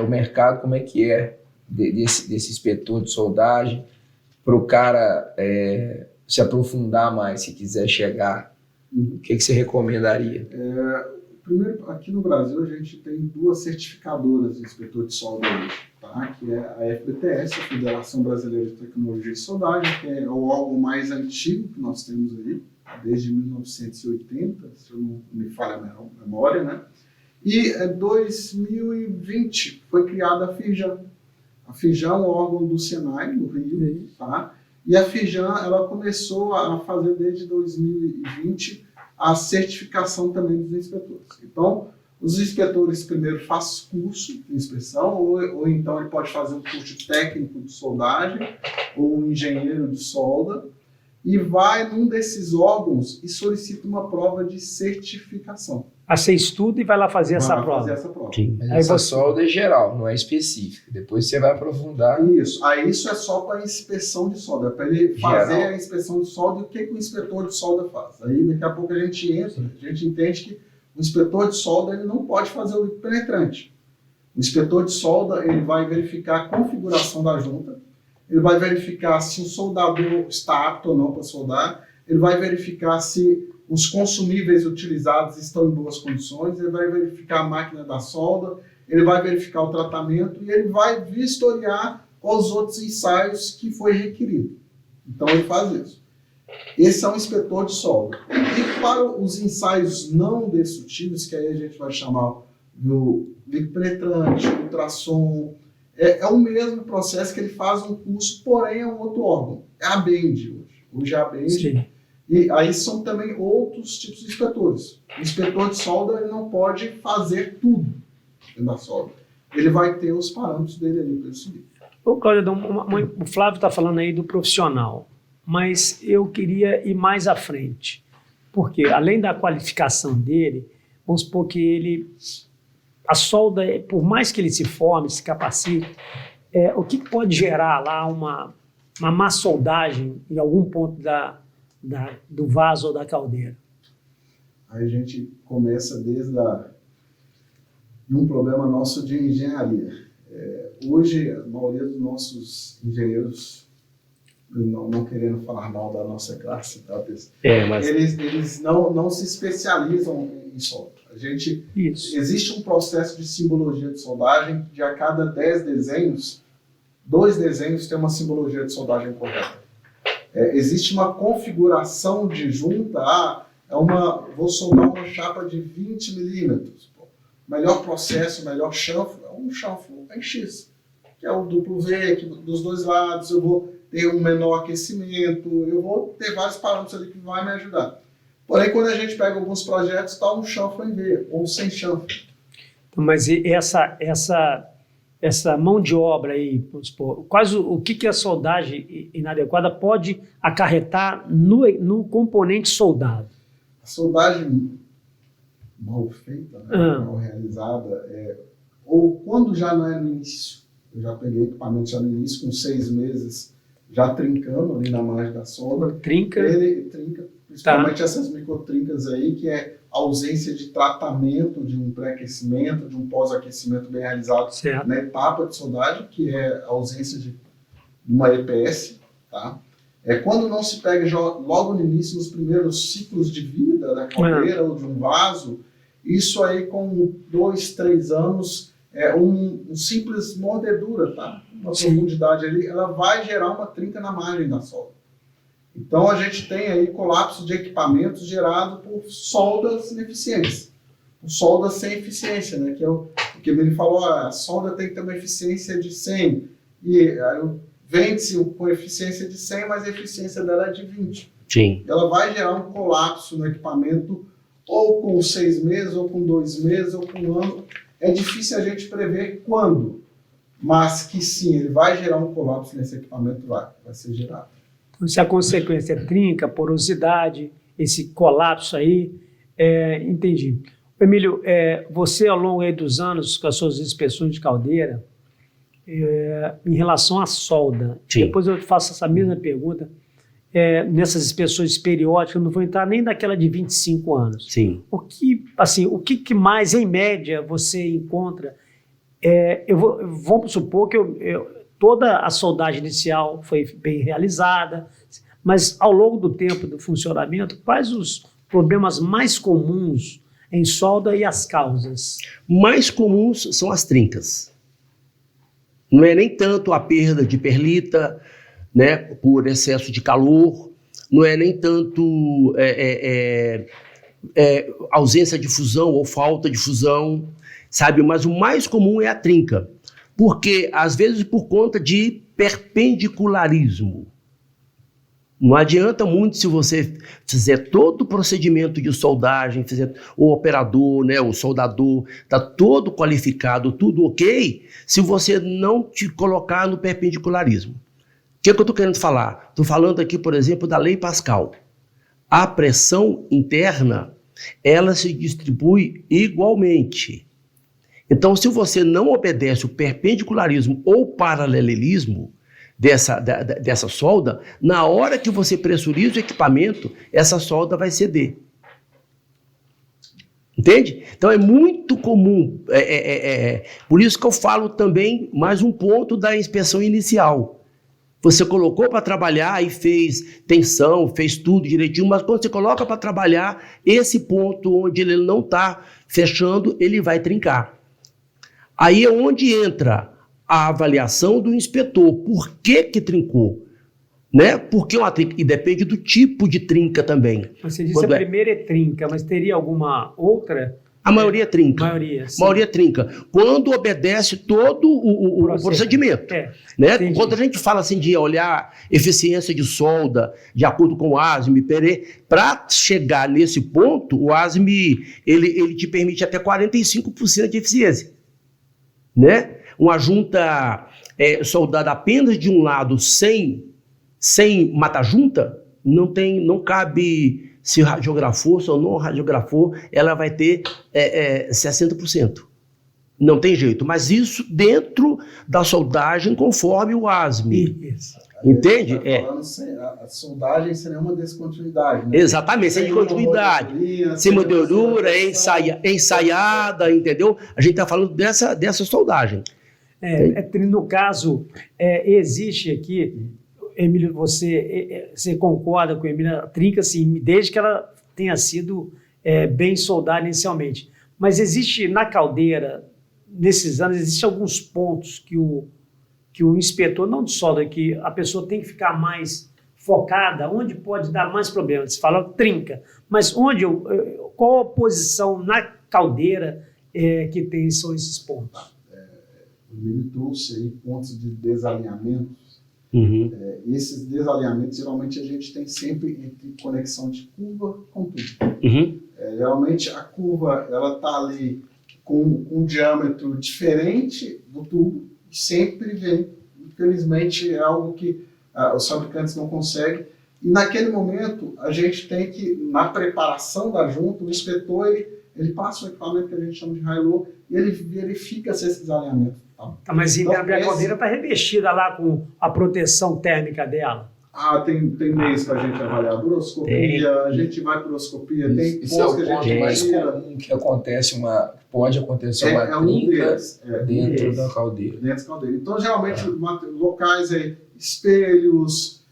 o mercado, como é que é desse inspetor de soldagem para o cara se aprofundar mais, se quiser chegar? O que você recomendaria? Primeiro, aqui no Brasil, a gente tem duas certificadoras de inspetor de solda hoje, tá? Que é a FBTS, a Federação Brasileira de Tecnologia de Soldagem, que é o órgão mais antigo que nós temos aí, desde 1980, se eu não me falha a memória, né? E em 2020 foi criada a FIJAN. A FIJAN é um órgão do Senai, no Rio, tá? E a FIJAN, ela começou a fazer desde 2020 a certificação também dos inspetores. Então, os inspetores primeiro fazem curso de inspeção, ou então ele pode fazer um curso técnico de soldagem, ou um engenheiro de solda, e vai num desses órgãos e solicita uma prova de certificação. Você estuda e vai lá fazer essa prova. Sim. Mas essa solda é geral, não é específica. Depois você vai aprofundar. Isso. Aí isso é só para inspeção de solda. É para ele fazer a inspeção de solda e o que o inspetor de solda faz. Aí daqui a pouco a gente entende que o inspetor de solda ele não pode fazer o líquido penetrante. O inspetor de solda ele vai verificar a configuração da junta, ele vai verificar se o soldador está apto ou não para soldar, ele vai verificar se os consumíveis utilizados estão em boas condições, ele vai verificar a máquina da solda, ele vai verificar o tratamento e ele vai vistoriar os outros ensaios que foi requerido. Então ele faz isso. Esse é um inspetor de solda. E para os ensaios não destrutíveis, que aí a gente vai chamar do líquido penetrante, ultrassom, é o mesmo processo que ele faz um curso, porém é um outro órgão. É a BEND hoje. Hoje é a BEND. Sim. E aí são também outros tipos de inspetores. O inspetor de solda ele não pode fazer tudo na solda. Ele vai ter os parâmetros dele ali para ele subir. Ô, Cláudio, o Flávio está falando aí do profissional, mas eu queria ir mais à frente. Porque além da qualificação dele, vamos supor que a solda, por mais que ele se forme, se capacite, o que pode gerar lá uma má soldagem em algum ponto do vaso ou da caldeira? Aí a gente começa desde um problema nosso de engenharia. Hoje, a maioria dos nossos engenheiros, não querendo falar mal da nossa classe, tá, pessoal? Eles não se especializam em solda. Existe um processo de simbologia de soldagem de a cada 10 desenhos, 2 desenhos têm uma simbologia de soldagem correta. Existe uma configuração de junta, vou soldar uma chapa de 20 milímetros. Melhor processo, melhor chanfro, um chanfro em X, que é o duplo V, que dos 2 lados eu vou ter um menor aquecimento, eu vou ter vários parâmetros ali que vai me ajudar. Porém, quando a gente pega alguns projetos, está um chanfro em V, ou sem chanfro. Mas essa mão de obra aí, vamos supor, o que a soldagem inadequada pode acarretar no componente soldado? A soldagem mal feita, mal realizada, ou quando já não é no início. Eu já peguei equipamento já no início, com 6 meses, já trincando ali na margem da solda. Trinca? Ele trinca, principalmente essas microtrincas aí, que é a ausência de tratamento de um pré-aquecimento, de um pós-aquecimento bem realizado na etapa de soldagem, que é a ausência de uma EPS, tá? Quando não se pega logo no início, nos primeiros ciclos de vida da caldeira ou de um vaso, isso aí com 2, 3 anos, um simples mordedura, tá? Uma profundidade ali, ela vai gerar uma trinca na margem da solda. Então a gente tem aí colapso de equipamentos gerado por soldas ineficientes, por soldas sem eficiência, né? Que é o que ele falou, a solda tem que ter uma eficiência de 100, e aí vende-se com eficiência de 100, mas a eficiência dela é de 20. Sim. Ela vai gerar um colapso no equipamento, ou com 6 meses, ou com 2 meses, ou com 1 ano. É difícil a gente prever quando, mas que sim, ele vai gerar um colapso nesse equipamento, vai ser gerado. Então, se a consequência é trinca, porosidade, esse colapso aí, entendi. Emílio, você ao longo aí dos anos, com as suas inspeções de caldeira, em relação à solda, depois eu faço essa mesma pergunta, nessas inspeções periódicas, não vou entrar nem naquela de 25 anos. Sim. O que mais, em média, você encontra? Vamos supor que toda a soldagem inicial foi bem realizada, mas ao longo do tempo do funcionamento, quais os problemas mais comuns em solda e as causas? Mais comuns são as trincas. Não é nem tanto a perda de perlita, né, por excesso de calor, não é nem tanto ausência de fusão ou falta de fusão, sabe? Mas o mais comum é a trinca, porque às vezes por conta de perpendicularismo. Não adianta muito se você fizer todo o procedimento de soldagem, fizer o operador, né, o soldador, está todo qualificado, tudo ok, se você não te colocar no perpendicularismo. O que eu estou querendo falar? Estou falando aqui, por exemplo, da lei Pascal. A pressão interna, ela se distribui igualmente. Então, se você não obedece o perpendicularismo ou paralelismo dessa solda, na hora que você pressuriza o equipamento, essa solda vai ceder. Entende? Então é muito comum. Por isso que eu falo também mais um ponto da inspeção inicial. Você colocou para trabalhar e fez tensão, fez tudo direitinho, mas quando você coloca para trabalhar, esse ponto onde ele não está fechando, ele vai trincar. Aí é onde entra a avaliação do inspetor. Por que trincou? Né? Porque uma trinca, e depende do tipo de trinca também. Você disse a primeira é trinca, mas teria alguma outra? A maioria é trinca. Maioria é trinca. Quando obedece todo o procedimento. Né? Quando a gente fala assim de olhar eficiência de solda, de acordo com o ASME, para chegar nesse ponto, o ASME ele te permite até 45% de eficiência. Né? Uma junta soldada apenas de um lado sem mata-junta, não cabe se radiografou, se não radiografou, ela vai ter 60%. Não tem jeito, mas isso dentro da soldagem conforme o ASME. Isso. Entende? A soldagem seria uma descontinuidade, né? Exatamente, sem continuidade. Sem moldura, ensaiada, entendeu? A gente está falando dessa soldagem. No caso, existe aqui, Emílio, você concorda com a Emília, trinca, assim, desde que ela tenha sido bem soldada inicialmente. Mas existe na caldeira, nesses anos, existem alguns pontos que o inspetor, não de solda, que a pessoa tem que ficar mais focada, onde pode dar mais problemas. Você fala trinca, mas qual a posição na caldeira que são esses pontos? O Emílio trouxe aí pontos de desalinhamentos. Uhum. Esses desalinhamentos, geralmente, a gente tem sempre entre conexão de curva com tubo. Uhum. Geralmente, a curva está ali com um diâmetro diferente do tubo, e sempre vem. Infelizmente, é algo que os fabricantes não conseguem. E, naquele momento, a gente tem que, na preparação da junta, o inspetor ele passa um equipamento que a gente chama de high-low e ele verifica se esses alinhamentos. Tá, mas então, a caldeira está revestida lá com a proteção térmica dela. Tem meios para a gente avaliar buroscopia, a gente vai para buroscopia, tem isso é o que a ponto gente mais tira. comum que pode acontecer uma trinca dentro da caldeira. Dentro da caldeira. Então, geralmente, locais espelhos,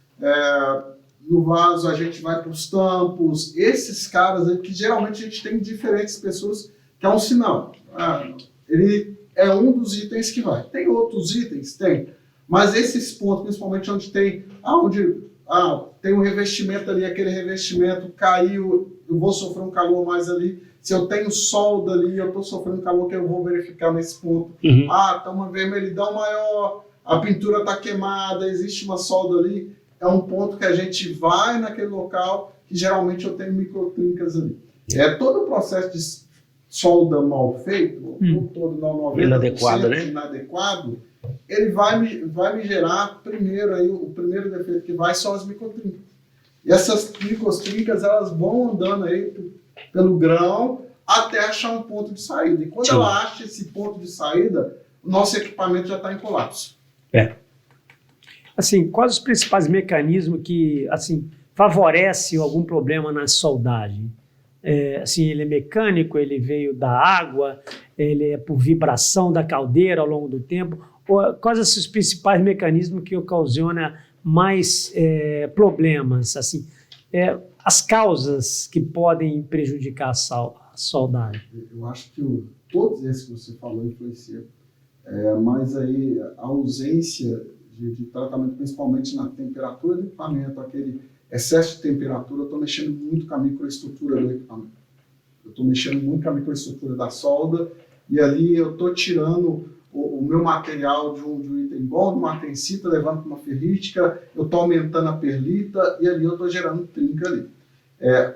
no vaso a gente vai para os tampos, esses caras aí que geralmente a gente tem diferentes pessoas, que é um sinal. Ele é um dos itens que vai. Tem outros itens? Tem. Mas esses pontos, principalmente onde tem um revestimento ali, aquele revestimento caiu, eu vou sofrer um calor mais ali. Se eu tenho solda ali, eu estou sofrendo calor, que eu vou verificar nesse ponto. Uhum. Está uma vermelhidão maior, a pintura está queimada, existe uma solda ali. É um ponto que a gente vai naquele local, que geralmente eu tenho microtrincas ali. Todo o processo de solda mal feito, todo 90% inadequado, né? Inadequado, ele vai me gerar o primeiro defeito que vai são as microtrincas. E essas microtrincas, elas vão andando aí pelo grão até achar um ponto de saída. E quando ela acha esse ponto de saída, o nosso equipamento já está em colapso. Assim, quais os principais mecanismos que favorecem algum problema na soldagem? Ele é mecânico, ele veio da água, ele é por vibração da caldeira ao longo do tempo. Quais os principais mecanismos que ocasionam mais problemas? As causas que podem prejudicar a soldagem. Eu acho que todos esses que você falou influenciam. Mas aí a ausência de tratamento, principalmente na temperatura do equipamento, aquele excesso de temperatura, eu estou mexendo muito com a microestrutura do equipamento. Eu estou mexendo muito com a microestrutura da solda e ali eu estou tirando o meu material de um item bom, de uma tensita, levando para uma ferrítica, eu estou aumentando a perlita e ali eu estou gerando trinca ali.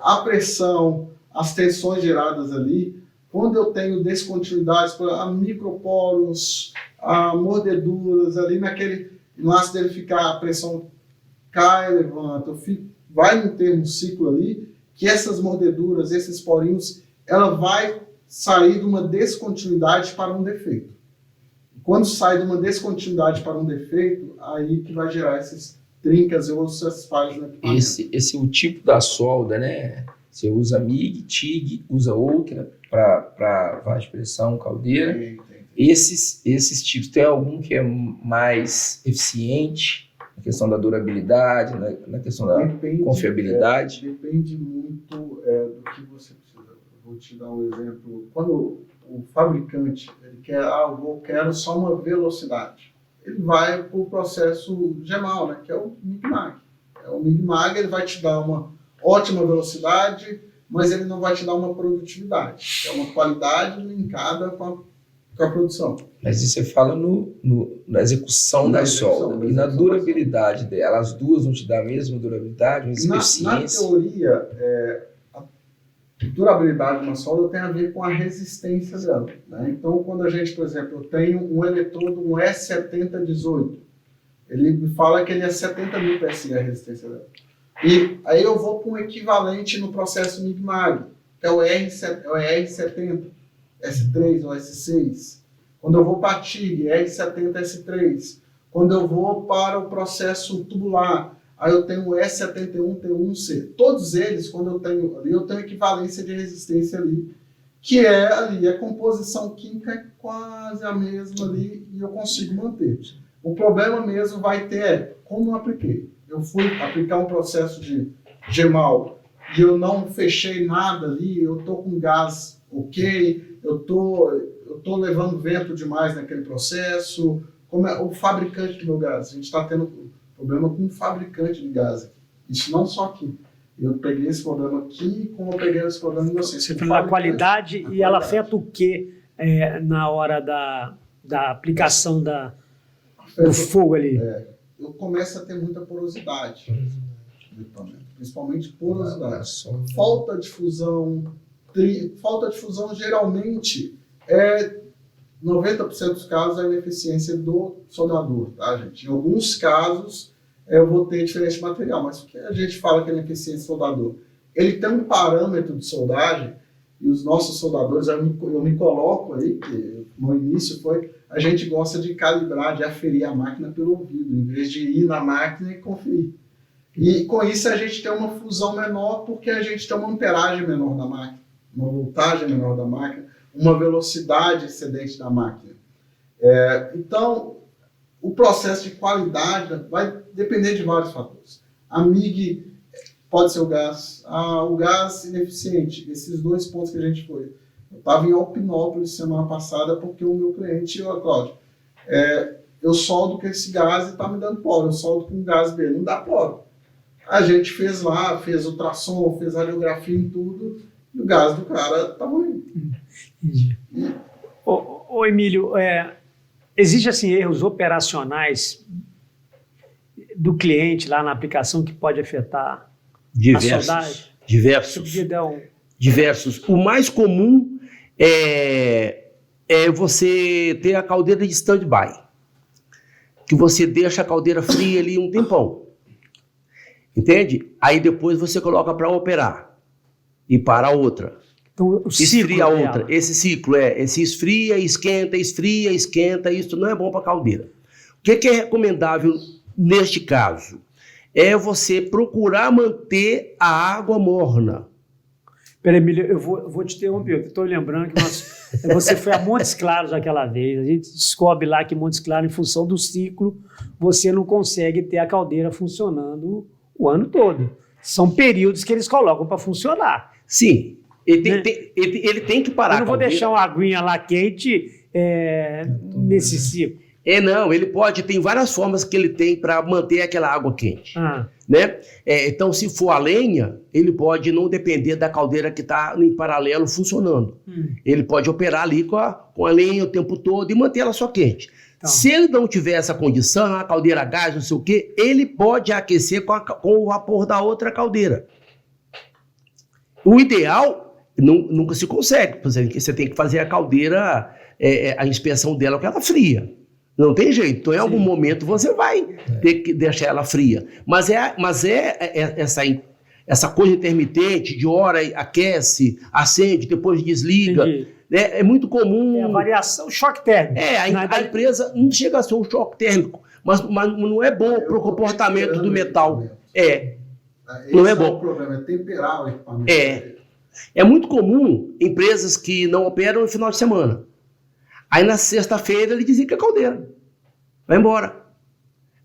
A pressão, as tensões geradas ali, quando eu tenho descontinuidades, a microporos, a mordeduras, ali naquele lance dele ficar, a pressão cai, levanta, vai no termo ciclo ali, que essas mordeduras, esses porinhos, ela vai sair de uma descontinuidade para um defeito. Quando sai de uma descontinuidade para um defeito, aí que vai gerar essas trincas ou essas falhas no equipamento. Esse é o tipo da solda, né? Você usa MIG, TIG, usa outra para vaz de pressão, caldeira. Tem. Esses tipos, tem algum que é mais eficiente na questão da durabilidade, na questão da confiabilidade? Depende muito do que você precisa. Vou te dar um exemplo. Quando o fabricante ele quer, eu quero só uma velocidade, ele vai para o processo gemal, né, que é o MIG-MAG. O MIG-MAG ele vai te dar uma ótima velocidade, mas ele não vai te dar uma produtividade. É uma qualidade linkada com a produção. Mas isso você fala na execução da solda. E na durabilidade dela, as duas não te dão a mesma durabilidade, a mesma eficiência? Na teoria, a durabilidade de uma solda tem a ver com a resistência dela, né? Então, quando a gente, por exemplo, eu tenho um eletrodo, um S7018, ele me fala que ele é 70.000 PSI a resistência dela. E aí eu vou para um equivalente no processo MIG-MAG, que é o R70, S3 ou S6. Quando eu vou para a TIG, R70, S3. Quando eu vou para o processo tubular, aí eu tenho o S71, T1C. Todos eles, quando eu tenho equivalência de resistência ali, que é ali, a composição química é quase a mesma ali e eu consigo manter. O problema mesmo vai ter como eu apliquei. Eu fui aplicar um processo de GEMAL e eu não fechei nada ali, eu estou com gás ok, eu tô levando vento demais naquele processo. Como é o fabricante do meu gás? A gente está tendo problema com o fabricante de gás aqui. Isso não só aqui. Eu peguei esse problema aqui, como eu peguei esse problema em vocês. Você falou da qualidade e ela afeta o quê na hora da aplicação do fogo ali? Eu começo a ter muita porosidade do equipamento, principalmente porosidade. Falta de fusão. Falta de fusão geralmente é 90% dos casos é a ineficiência do soldador, tá, gente? Em alguns casos eu vou ter diferença de material, mas o que a gente fala que é ineficiência do soldador? Ele tem um parâmetro de soldagem e os nossos soldadores, eu me coloco aí, que no início foi, a gente gosta de calibrar, de aferir a máquina pelo ouvido, em vez de ir na máquina e conferir. E com isso a gente tem uma fusão menor, porque a gente tem uma amperagem menor da máquina, uma voltagem menor da máquina, uma velocidade excedente da máquina. Então, o processo de qualidade vai depender de vários fatores. A MIG pode ser o gás ineficiente, esses dois pontos que a gente foi. Eu estava em Alpinópolis semana passada porque o meu cliente, Cláudio, eu soldo com esse gás e está me dando poro, eu soldo com gás B, não dá poro. A gente fez lá, fez ultrassom, fez radiografia em tudo, e o gás do cara estava ruim. Entendi. Ô Emílio, existe assim erros operacionais do cliente lá na aplicação que pode afetar a soldagem? Diversos. O mais comum é você ter a caldeira de stand-by, que você deixa a caldeira fria ali um tempão, entende? Aí depois você coloca para operar e para a outra. Então, esfria a outra. Esse ciclo se esfria, esquenta, isso não é bom para a caldeira. O que é recomendável neste caso? É você procurar manter a água morna. Peraí, Emílio, eu vou te interromper, eu estou lembrando que você foi a Montes Claros aquela vez, a gente descobre lá que Montes Claros, em função do ciclo, você não consegue ter a caldeira funcionando o ano todo. São períodos que eles colocam para funcionar. Sim. Ele tem que parar. Eu não vou deixar uma aguinha lá quente nesse ciclo. Não, ele pode, tem várias formas que ele tem para manter aquela água quente. Né? Então, se for a lenha, ele pode não depender da caldeira que está em paralelo funcionando. Ele pode operar ali com a lenha o tempo todo e manter ela só quente. Então, se ele não tiver essa condição, a caldeira a gás, não sei o quê, ele pode aquecer com o vapor da outra caldeira. O ideal nunca se consegue, você tem que fazer a caldeira, a inspeção dela com ela fria. Não tem jeito, então em algum momento você vai ter que deixar ela fria. Mas essa coisa intermitente, de hora aquece, acende, depois desliga, né? É muito comum. A variação, choque térmico. A empresa não chega a ser um choque térmico, mas não é bom para o comportamento do metal. Não é bom. O problema é temperar o equipamento. É muito comum empresas que não operam no final de semana. Aí na sexta-feira ele desliga a caldeira. Vai embora.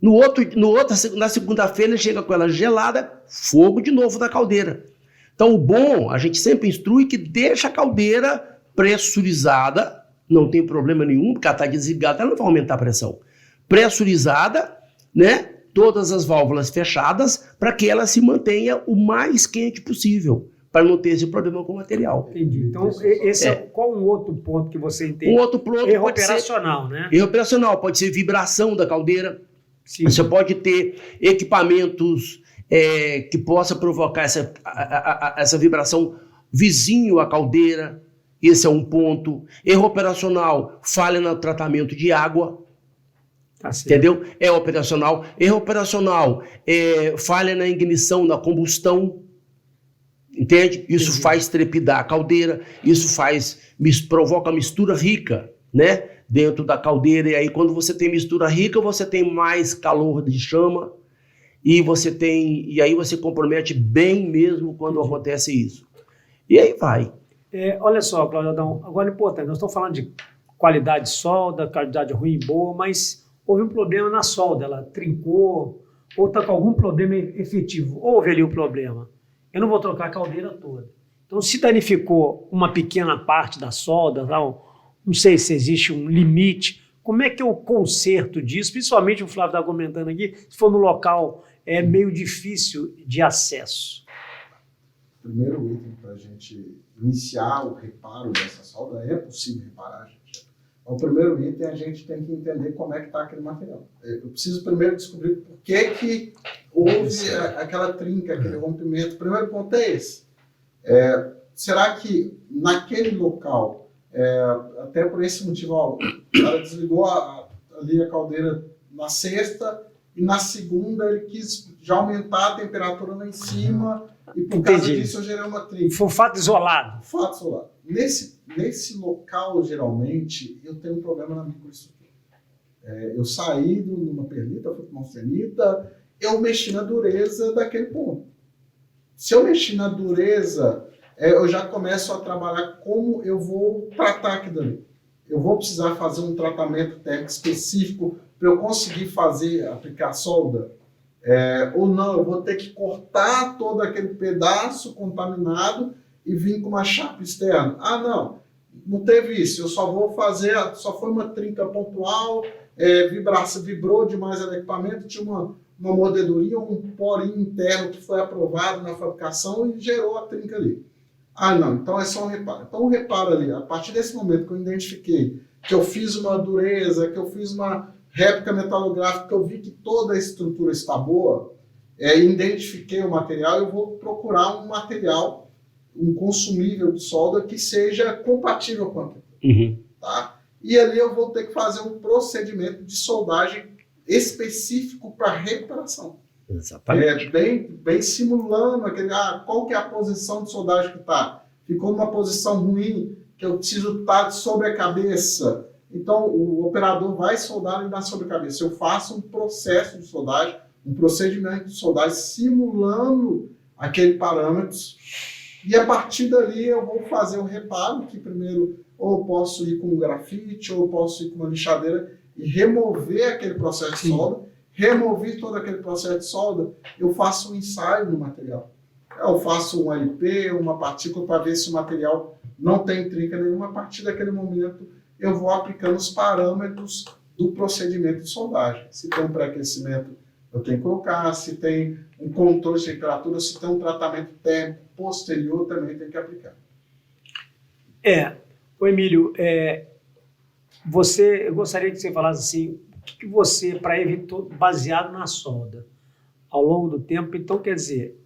Na segunda-feira ele chega com ela gelada, fogo de novo na caldeira. Então o bom, a gente sempre instrui que deixa a caldeira pressurizada, não tem problema nenhum, porque ela está desligada, ela não vai aumentar a pressão. Pressurizada, né? Todas as válvulas fechadas, para que ela se mantenha o mais quente possível, para não ter esse problema com o material. Entendi. Então, qual um outro ponto que você entende? Um outro ponto erro operacional, né? Erro operacional, pode ser vibração da caldeira. Sim. Você pode ter equipamentos que possa provocar essa vibração vizinho à caldeira. Esse é um ponto. Erro operacional, falha no tratamento de água. Entendeu? É operacional. Erro operacional é falha na ignição, na combustão. Entende? Isso faz trepidar a caldeira, isso provoca mistura rica, né? Dentro da caldeira. E aí, quando você tem mistura rica, você tem mais calor de chama e aí você compromete bem mesmo quando acontece isso. E aí vai. Olha só, Cláudio Adão, agora é importante, nós estamos falando de qualidade de solda, qualidade ruim e boa, mas houve um problema na solda, ela trincou, ou está com algum problema efetivo. Houve ali um problema. Eu não vou trocar a caldeira toda. Então, se danificou uma pequena parte da solda, não sei se existe um limite, como é que é o conserto disso? Principalmente o Flávio está comentando aqui, se for no local meio difícil de acesso. O primeiro item para a gente iniciar o reparo dessa solda, é possível reparar, gente. O primeiro item a gente tem que entender como é que está aquele material. Eu preciso primeiro descobrir por que houve aquela trinca, aquele rompimento. O primeiro ponto é esse. Será que naquele local, até por esse motivo, ela desligou ali a caldeira na sexta e na segunda ele quis já aumentar a temperatura lá em cima e por causa disso eu gerei uma trinca. Foi um fato isolado. Fato isolado. Nesse local, geralmente, eu tenho um problema na microestrutura. Eu saí de uma perlita, fui para uma austenita, eu mexi na dureza daquele ponto. Se eu mexi na dureza, eu já começo a trabalhar como eu vou tratar aquilo ali. Eu vou precisar fazer um tratamento térmico específico para eu conseguir aplicar solda? Ou não, eu vou ter que cortar todo aquele pedaço contaminado e vir com uma chapa externa. Não teve isso, eu só vou fazer, só foi uma trinca pontual, vibrou demais o equipamento, tinha uma mordeduria, um porinho interno que foi aprovado na fabricação e gerou a trinca ali. Então é só um reparo. Então o reparo ali, a partir desse momento que eu identifiquei que eu fiz uma dureza, que eu fiz uma réplica metalográfica, que eu vi que toda a estrutura está boa, identifiquei o material, eu vou procurar um material, um consumível de solda que seja compatível com aquilo. Tá? E ali eu vou ter que fazer um procedimento de soldagem específico para recuperação. Exatamente. Bem simulando qual que é a posição de soldagem que está. Ficou numa posição ruim, que eu preciso estar sobre a cabeça. Então, o operador vai soldar ali na sobrecabeça. Eu faço um processo de soldagem, um procedimento de soldagem simulando aquele parâmetro. E a partir dali eu vou fazer o reparo, que primeiro ou eu posso ir com um grafite, ou eu posso ir com uma lixadeira e remover aquele processo de solda. Remover todo aquele processo de solda, eu faço um ensaio no material. Eu faço um LP, uma partícula, para ver se o material não tem trinca nenhuma. A partir daquele momento, eu vou aplicando os parâmetros do procedimento de soldagem. Se tem um pré-aquecimento, eu tenho que colocar. Se tem um controle de temperatura, se tem um tratamento térmico posterior, também tem que aplicar. Ô Emílio, eu gostaria que você falasse assim, o que você, para evitar, baseado na solda, ao longo do tempo, então quer dizer,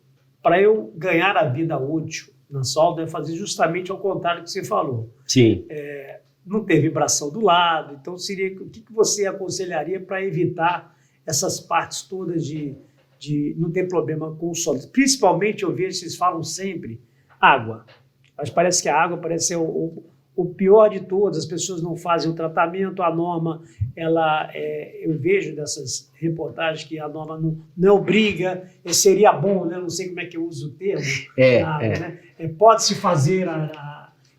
para eu ganhar a vida útil na solda, é fazer justamente ao contrário do que você falou. Sim. Não ter vibração do lado, então seria, o que você aconselharia para evitar essas partes todas de não ter problema com o sólido? Principalmente, eu vejo, vocês falam sempre, água. Mas parece que a água parece ser o pior de todos, as pessoas não fazem o tratamento, a norma, eu vejo dessas reportagens que a norma não obriga, seria bom, né? Não sei como é que eu uso o termo, né? Pode-se fazer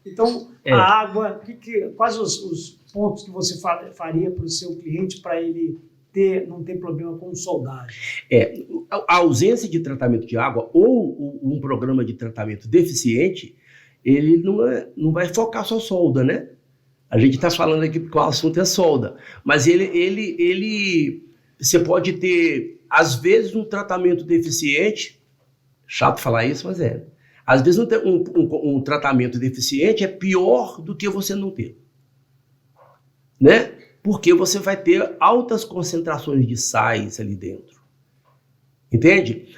Então, a água, quais os pontos que você faria para o seu cliente para ele não ter problema com soldagem? A ausência de tratamento de água ou um programa de tratamento deficiente, ele não vai focar só solda, né? A gente está falando aqui porque o assunto é solda, mas você pode ter, às vezes, um tratamento deficiente, chato falar isso, mas às vezes um tratamento deficiente é pior do que você não ter, né? Porque você vai ter altas concentrações de sais ali dentro, entende?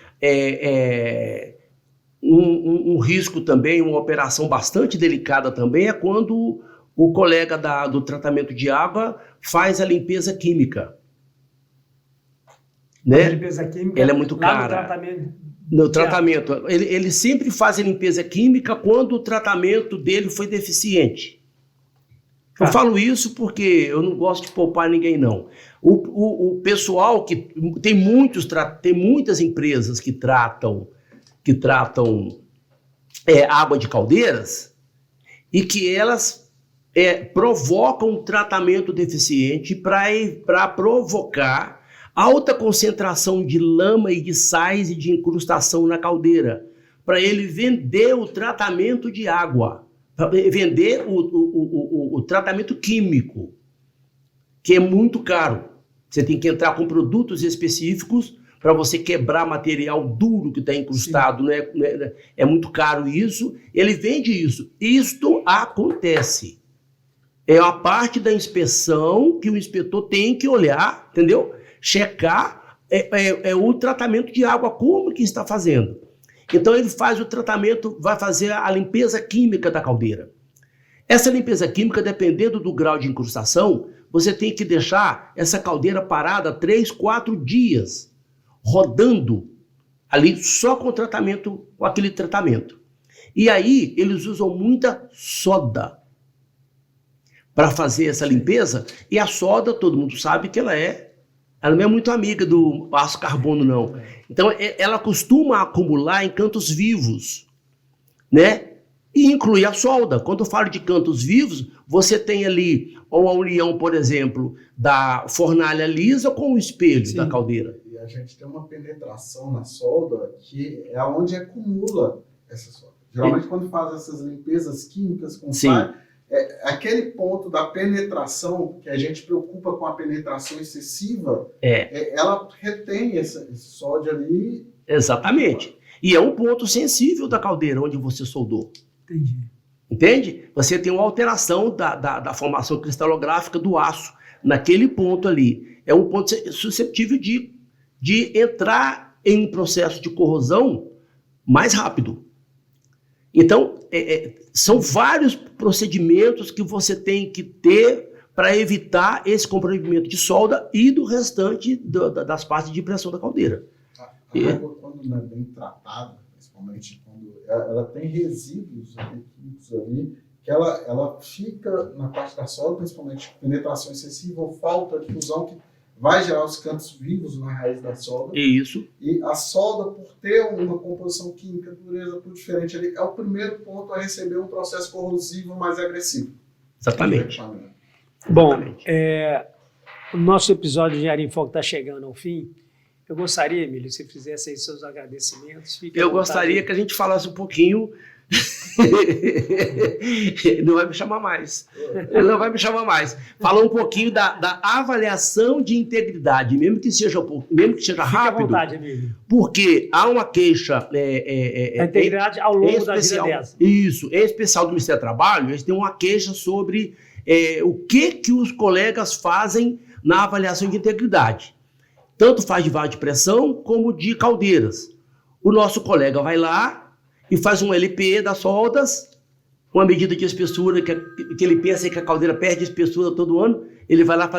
Um risco também, uma operação bastante delicada também é quando o colega do tratamento de água faz a limpeza química. A né? limpeza química, Ela é muito lá no cara. tratamento. No tratamento. Ele sempre faz a limpeza química quando o tratamento dele foi deficiente. Eu falo isso porque eu não gosto de poupar ninguém, não. O pessoal que... Tem muitas empresas que tratam água de caldeiras e que elas provocam um tratamento deficiente para provocar alta concentração de lama e de sais e de incrustação na caldeira, para ele vender o tratamento de água, para vender o tratamento químico, que é muito caro. Você tem que entrar com produtos específicos para você quebrar material duro que está incrustado, né? É muito caro isso. Ele vende isso. Isto acontece. É a parte da inspeção que o inspetor tem que olhar, entendeu? Checar o tratamento de água, como que está fazendo. Então ele faz o tratamento, vai fazer a limpeza química da caldeira. Essa limpeza química, dependendo do grau de incrustação, você tem que deixar essa caldeira parada 3, 4 dias, rodando ali só com aquele tratamento. E aí eles usam muita soda para fazer essa limpeza, e a soda, todo mundo sabe que ela não é muito amiga do aço carbono, não. Então, ela costuma acumular em cantos vivos, né? E inclui a solda. Quando eu falo de cantos vivos, você tem ali uma união, por exemplo, da fornalha lisa com o espelho da caldeira. E a gente tem uma penetração na solda que é onde acumula essa solda. Geralmente, quando faz essas limpezas químicas com sal, aquele ponto da penetração, que a gente preocupa com a penetração excessiva, ela retém esse sódio ali. Exatamente. E é um ponto sensível da caldeira onde você soldou. Entendi. Entende? Você tem uma alteração da formação cristalográfica do aço naquele ponto ali. É um ponto suscetível de entrar em um processo de corrosão mais rápido. Então, são vários procedimentos que você tem que ter para evitar esse comprometimento de solda e do restante das partes de pressão da caldeira. A água, quando não é bem tratada, principalmente quando ela tem resíduos químicos ali, que ela fica na parte da solda, principalmente penetração excessiva ou falta de fusão, que vai gerar os cantos vivos na raiz da solda. Isso. E a solda, por ter uma composição química, dureza tudo diferente ali, é o primeiro ponto a receber um processo corrosivo mais agressivo. Exatamente. Bom, o nosso episódio de Engenharia em Foco está chegando ao fim. Eu gostaria, Emílio, se você fizesse aí seus agradecimentos. Eu gostaria que a gente falasse um pouquinho. Não vai me chamar mais. Não vai me chamar mais. Falar um pouquinho da avaliação de integridade, mesmo que seja rápido. Fique à vontade, Emílio. Porque há uma queixa. A integridade ao longo da vida dessa. Isso, em especial do Ministério do Trabalho, eles têm uma queixa sobre o que os colegas fazem na avaliação de integridade. Tanto faz de vaso de pressão como de caldeiras. O nosso colega vai lá e faz um LPE das soldas, uma medida de espessura que ele pensa que a caldeira perde espessura todo ano, ele vai lá,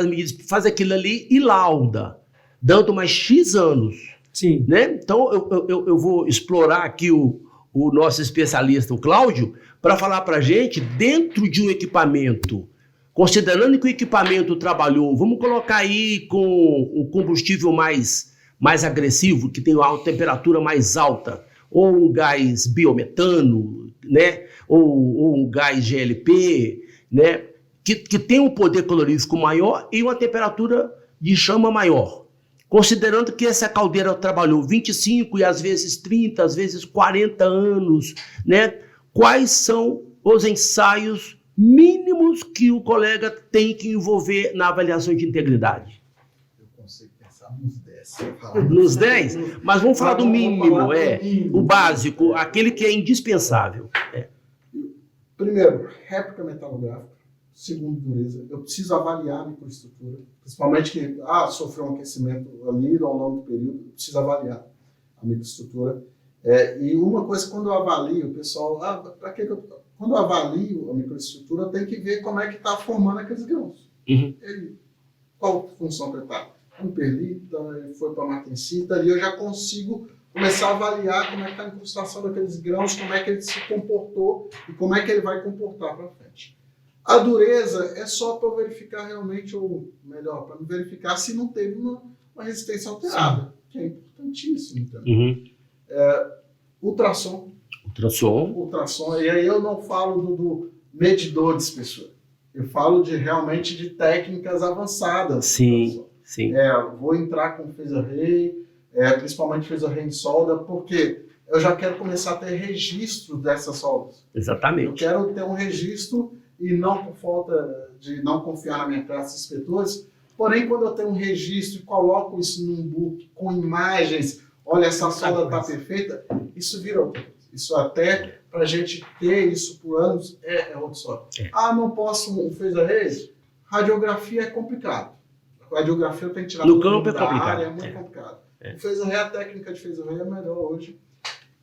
faz aquilo ali e lauda, dando mais X anos. Sim. Né? Então, eu vou explorar aqui o nosso especialista, o Cláudio, para falar para a gente, dentro de um equipamento, considerando que o equipamento trabalhou, vamos colocar aí com o combustível mais agressivo, que tem uma temperatura mais alta, ou um gás biometano, né? ou um gás GLP, né? que tem um poder calorífico maior e uma temperatura de chama maior. Considerando que essa caldeira trabalhou 25 e às vezes 30, às vezes 40 anos, né? Quais são os ensaios mínimos que o colega tem que envolver na avaliação de integridade? Eu consigo pensar nos 10. Nos 10? Mas vamos falar do mínimo, o básico, aquele que é indispensável. Primeiro, réplica metalográfica. Segundo, dureza. Eu preciso avaliar a microestrutura, principalmente que sofreu um aquecimento ali ao longo do período, eu preciso avaliar a microestrutura. E uma coisa, quando eu avalio, o pessoal, quando eu avalio a microestrutura, eu tenho que ver como é que está formando aqueles grãos. Uhum. Qual função que ele está? um perlita, ele foi para martensita, ali eu já consigo começar a avaliar como é que está a incrustação daqueles grãos, como é que ele se comportou e como é que ele vai comportar para frente. A dureza é só para verificar realmente, ou melhor, para verificar se não teve uma resistência alterada, que é importantíssimo. Então. Ultrassom, e aí eu não falo do medidor de espessura, eu falo realmente de técnicas avançadas. Sim. Vou entrar com phaser-ray, principalmente phaser-ray em solda, porque eu já quero começar a ter registro dessas soldas. Exatamente. Eu quero ter um registro e não por falta de não confiar na minha classe de inspetores, porém quando eu tenho um registro e coloco isso num book com imagens, olha, essa solda está perfeita, isso vira outra coisa. Isso até para a gente ter isso por anos é outra história. Não posso um phaser-ray? Radiografia é complicado. Radiografia eu tenho que tirar no campo é complicado. Área, é muito complicado. O phaser-ray, a técnica de phaser-ray é melhor hoje.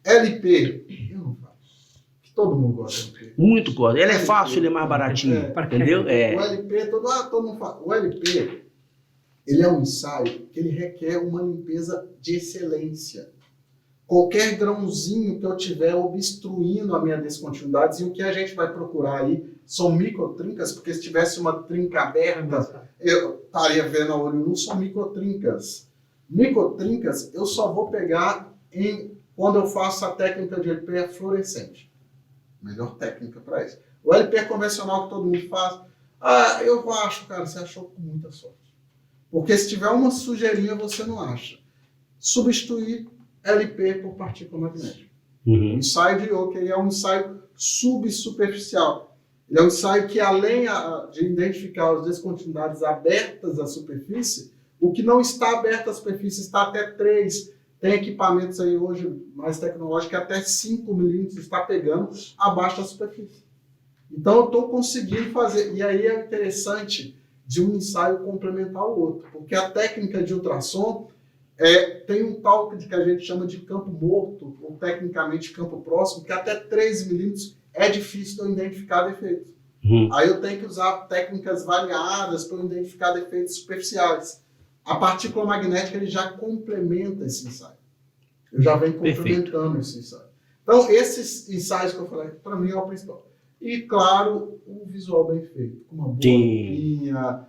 LP, eu não faço. Todo mundo gosta de LP. Muito gosta. Ele é fácil, ele é mais baratinho. Entendeu? O LP, todo mundo fala. O LP, ele é um ensaio que ele requer uma limpeza de excelência. Qualquer grãozinho que eu tiver obstruindo a minha descontinuidade, e o que a gente vai procurar aí são microtrincas, porque se tivesse uma trinca aberta, eu estaria vendo a olho nu, são microtrincas. Microtrincas eu só vou pegar quando eu faço a técnica de LP fluorescente. Melhor técnica para isso. O LP convencional que todo mundo faz, eu acho, cara, você achou com muita sorte. Porque se tiver uma sujeirinha, você não acha. Substituir LP por partícula magnética. O ensaio de Yoker é um ensaio subsuperficial. Ele é um ensaio que, além de identificar as descontinuidades abertas à superfície, o que não está aberto à superfície está até 3. Tem equipamentos aí hoje mais tecnológicos que até 5 milímetros está pegando abaixo da superfície. Então eu estou conseguindo fazer. E aí é interessante de um ensaio complementar o outro, porque a técnica de ultrassom tem um tal que a gente chama de campo morto, ou tecnicamente campo próximo, que até 3 milímetros é difícil de eu identificar defeitos. Aí eu tenho que usar técnicas variadas para eu identificar defeitos superficiais. A partícula magnética ele já complementa esse ensaio. Eu já venho complementando esse ensaio. Então, esses ensaios que eu falei, para mim é o principal. E, claro, o visual bem feito, com uma boa linha,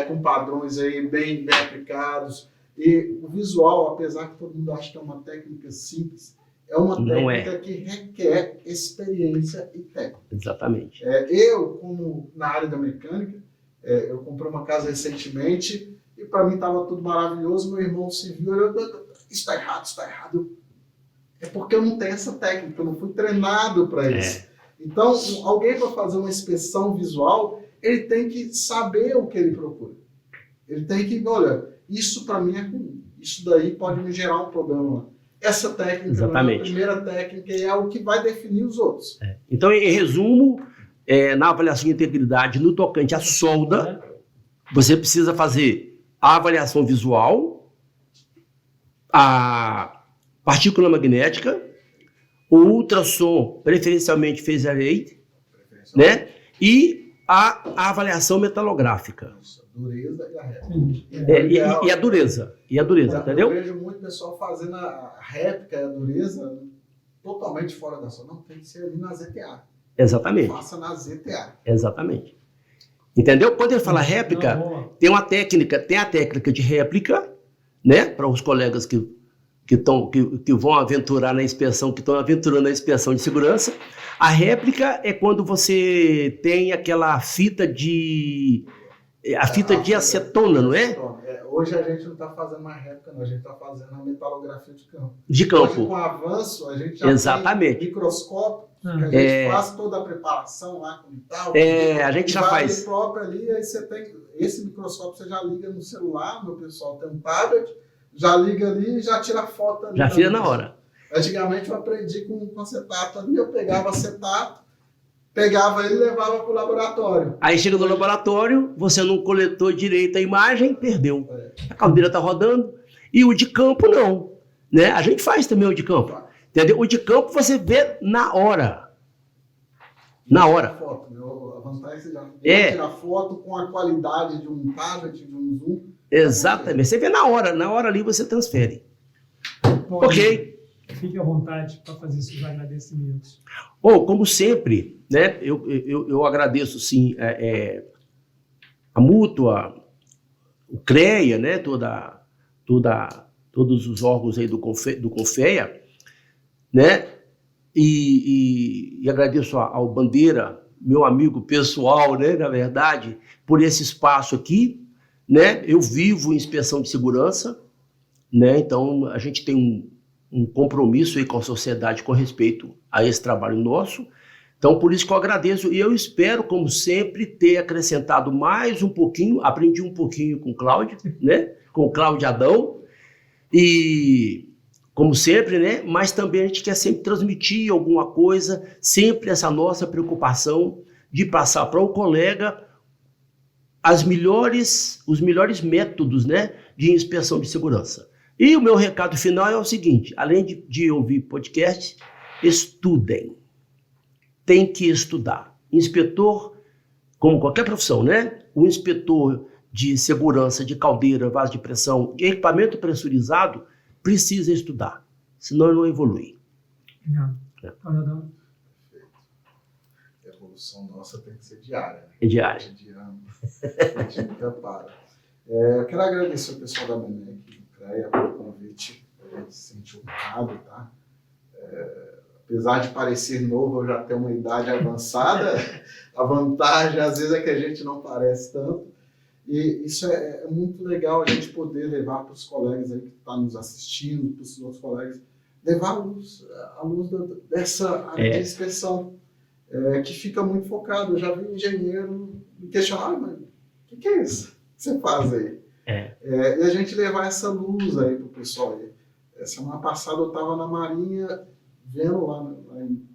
com padrões aí bem aplicados. E o visual, apesar que todo mundo acha que é uma técnica simples, é uma técnica que requer experiência e técnica. Exatamente. Eu, como na área da mecânica, eu comprei uma casa recentemente e para mim estava tudo maravilhoso. Meu irmão se viu, isso está errado. É porque eu não tenho essa técnica, eu não fui treinado para isso. Então, alguém para fazer uma inspeção visual, ele tem que saber o que ele procura. Ele tem que, olha, isso para mim é ruim, isso daí pode me gerar um problema. Essa técnica é a primeira técnica e é o que vai definir os outros. Então, em resumo, na avaliação de integridade no tocante à solda, você precisa fazer a avaliação visual, a partícula magnética, o ultrassom, preferencialmente phaser-ray, né? E a avaliação metalográfica. Dureza e a réplica. E a dureza. E a dureza, entendeu? Eu vejo muito pessoal fazendo a réplica e a dureza totalmente fora da solda. Não, tem que ser ali na ZTA. Exatamente. Faça na ZTA. Exatamente. Entendeu? Quando ele fala réplica, tem a técnica de réplica, né? Para os colegas que vão aventurar na inspeção, que estão aventurando na inspeção de segurança. A réplica é quando você tem aquela fita de acetona, não é? Hoje a gente não está fazendo mais réplica, não. A gente está fazendo a metalografia de campo. De campo. Hoje, com o avanço, a gente já tem microscópio, que a gente faz toda a preparação lá com tal. A gente já faz. Próprio ali, aí você tem esse microscópio, você já liga no celular, meu pessoal tem um tablet, já liga ali e já tira a foto ali. Já tira na hora. Antigamente eu aprendi com acetato ali, eu pegava acetato, pegava ele e levava para o laboratório. Aí chega no laboratório, você não coletou direito a imagem, perdeu. A caldeira está rodando. E o de campo não. Né? A gente faz também o de campo. Entendeu? O de campo você vê na hora. Na hora. A vantagem é você já tirar foto com a qualidade de um tablet, de um zoom. Exatamente. Você vê na hora ali você transfere. Bom, Ok. Fique à vontade para fazer seus agradecimentos. Como sempre, né, eu agradeço sim a Mútua, o CREA, né, todos os órgãos aí do CONFEA, né, e agradeço ao Bandeira, meu amigo pessoal, né, na verdade, por esse espaço aqui, né. Eu vivo em inspeção de segurança, né, então a gente tem um compromisso aí com a sociedade com respeito a esse trabalho nosso. Então, por isso que eu agradeço e eu espero, como sempre, ter acrescentado mais um pouquinho, aprendi um pouquinho com o Cláudio, né, com o Cláudio Adão, e como sempre, né, mas também a gente quer sempre transmitir alguma coisa, sempre essa nossa preocupação de passar para o colega os melhores métodos, né, de inspeção de segurança. E o meu recado final é o seguinte, além de ouvir podcast, estudem. Tem que estudar. Inspetor, como qualquer profissão, né? O inspetor de segurança de caldeira, vaso de pressão e equipamento pressurizado precisa estudar, senão ele não evolui. Obrigado. A evolução nossa tem que ser diária. Né? É diária. A gente nunca para. Eu quero agradecer ao pessoal da BMEC, pelo convite. A gente se sentiu honrado, tá? Apesar de parecer novo, eu já tenho uma idade avançada. A vantagem, às vezes, é que a gente não parece tanto. E isso é muito legal a gente poder levar para os colegas aí que estão nos assistindo, para os outros colegas, levar a luz dessa área de inspeção, que fica muito focado. Eu já vi engenheiro me questionar, mas o que é isso que você faz aí? E a gente levar essa luz aí para o pessoal aí. Semana passada eu estava na Marinha, vendo lá em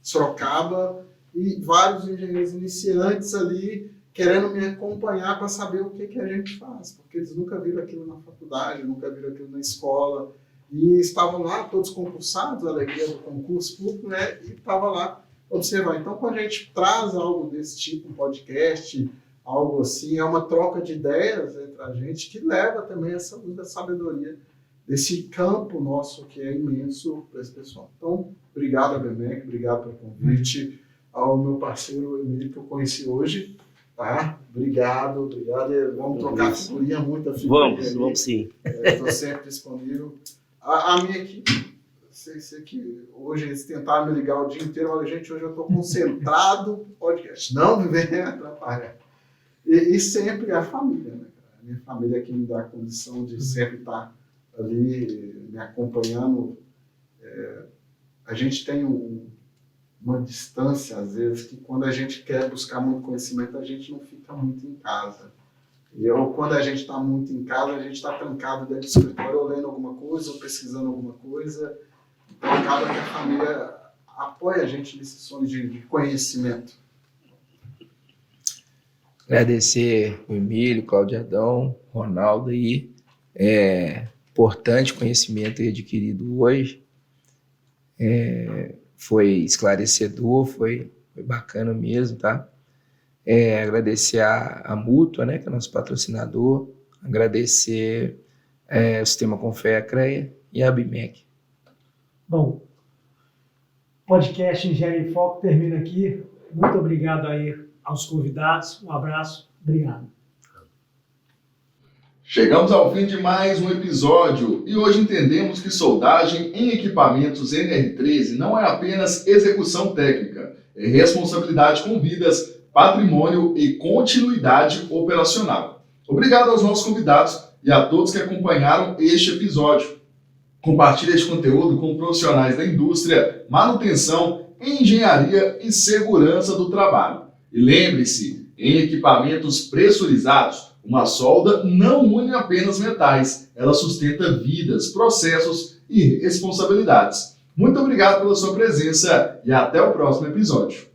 Sorocaba, e vários engenheiros iniciantes ali querendo me acompanhar para saber o que a gente faz, porque eles nunca viram aquilo na faculdade, nunca viram aquilo na escola, e estavam lá todos concursados, a alegria do concurso público, né, e estava lá observar. Então, quando a gente traz algo desse tipo, um podcast, algo assim, é uma troca de ideias entre a gente que leva também essa luz da sabedoria desse campo nosso que é imenso para esse pessoal. Então, obrigado a BMEC, obrigado pelo convite, ao meu parceiro Emílio que eu conheci hoje, tá? Obrigado. Vamos trocar figurinha, muita figurinha. Vamos sim. Estou sempre disponível. A minha equipe, sei que hoje eles tentaram me ligar o dia inteiro, olha, gente, hoje eu estou concentrado no podcast. Não me venha atrapalhar. E sempre a família, né? A minha família que me dá a condição de sempre estar ali me acompanhando. A gente tem uma distância, às vezes, que quando a gente quer buscar muito conhecimento, a gente não fica muito em casa. Quando a gente está muito em casa, a gente está trancado dentro do escritório, ou lendo alguma coisa, ou pesquisando alguma coisa. Então, acaba que a família apoia a gente nesse sonho de conhecimento. Agradecer o Emílio, Cláudio Adão, Ronaldo aí. Importante conhecimento adquirido hoje. Foi esclarecedor, foi bacana mesmo, tá? Agradecer a Mútua, né, que é nosso patrocinador, agradecer o Sistema CONFEA CREA e a BMEC. Bom, podcast Engenharia em Foco termina aqui. Muito obrigado aí aos convidados. Um abraço. Obrigado. Chegamos ao fim de mais um episódio e hoje entendemos que soldagem em equipamentos NR13 não é apenas execução técnica, é responsabilidade com vidas, patrimônio e continuidade operacional. Obrigado aos nossos convidados e a todos que acompanharam este episódio. Compartilhe este conteúdo com profissionais da indústria, manutenção, engenharia e segurança do trabalho. E lembre-se, em equipamentos pressurizados, uma solda não une apenas metais, ela sustenta vidas, processos e responsabilidades. Muito obrigado pela sua presença e até o próximo episódio.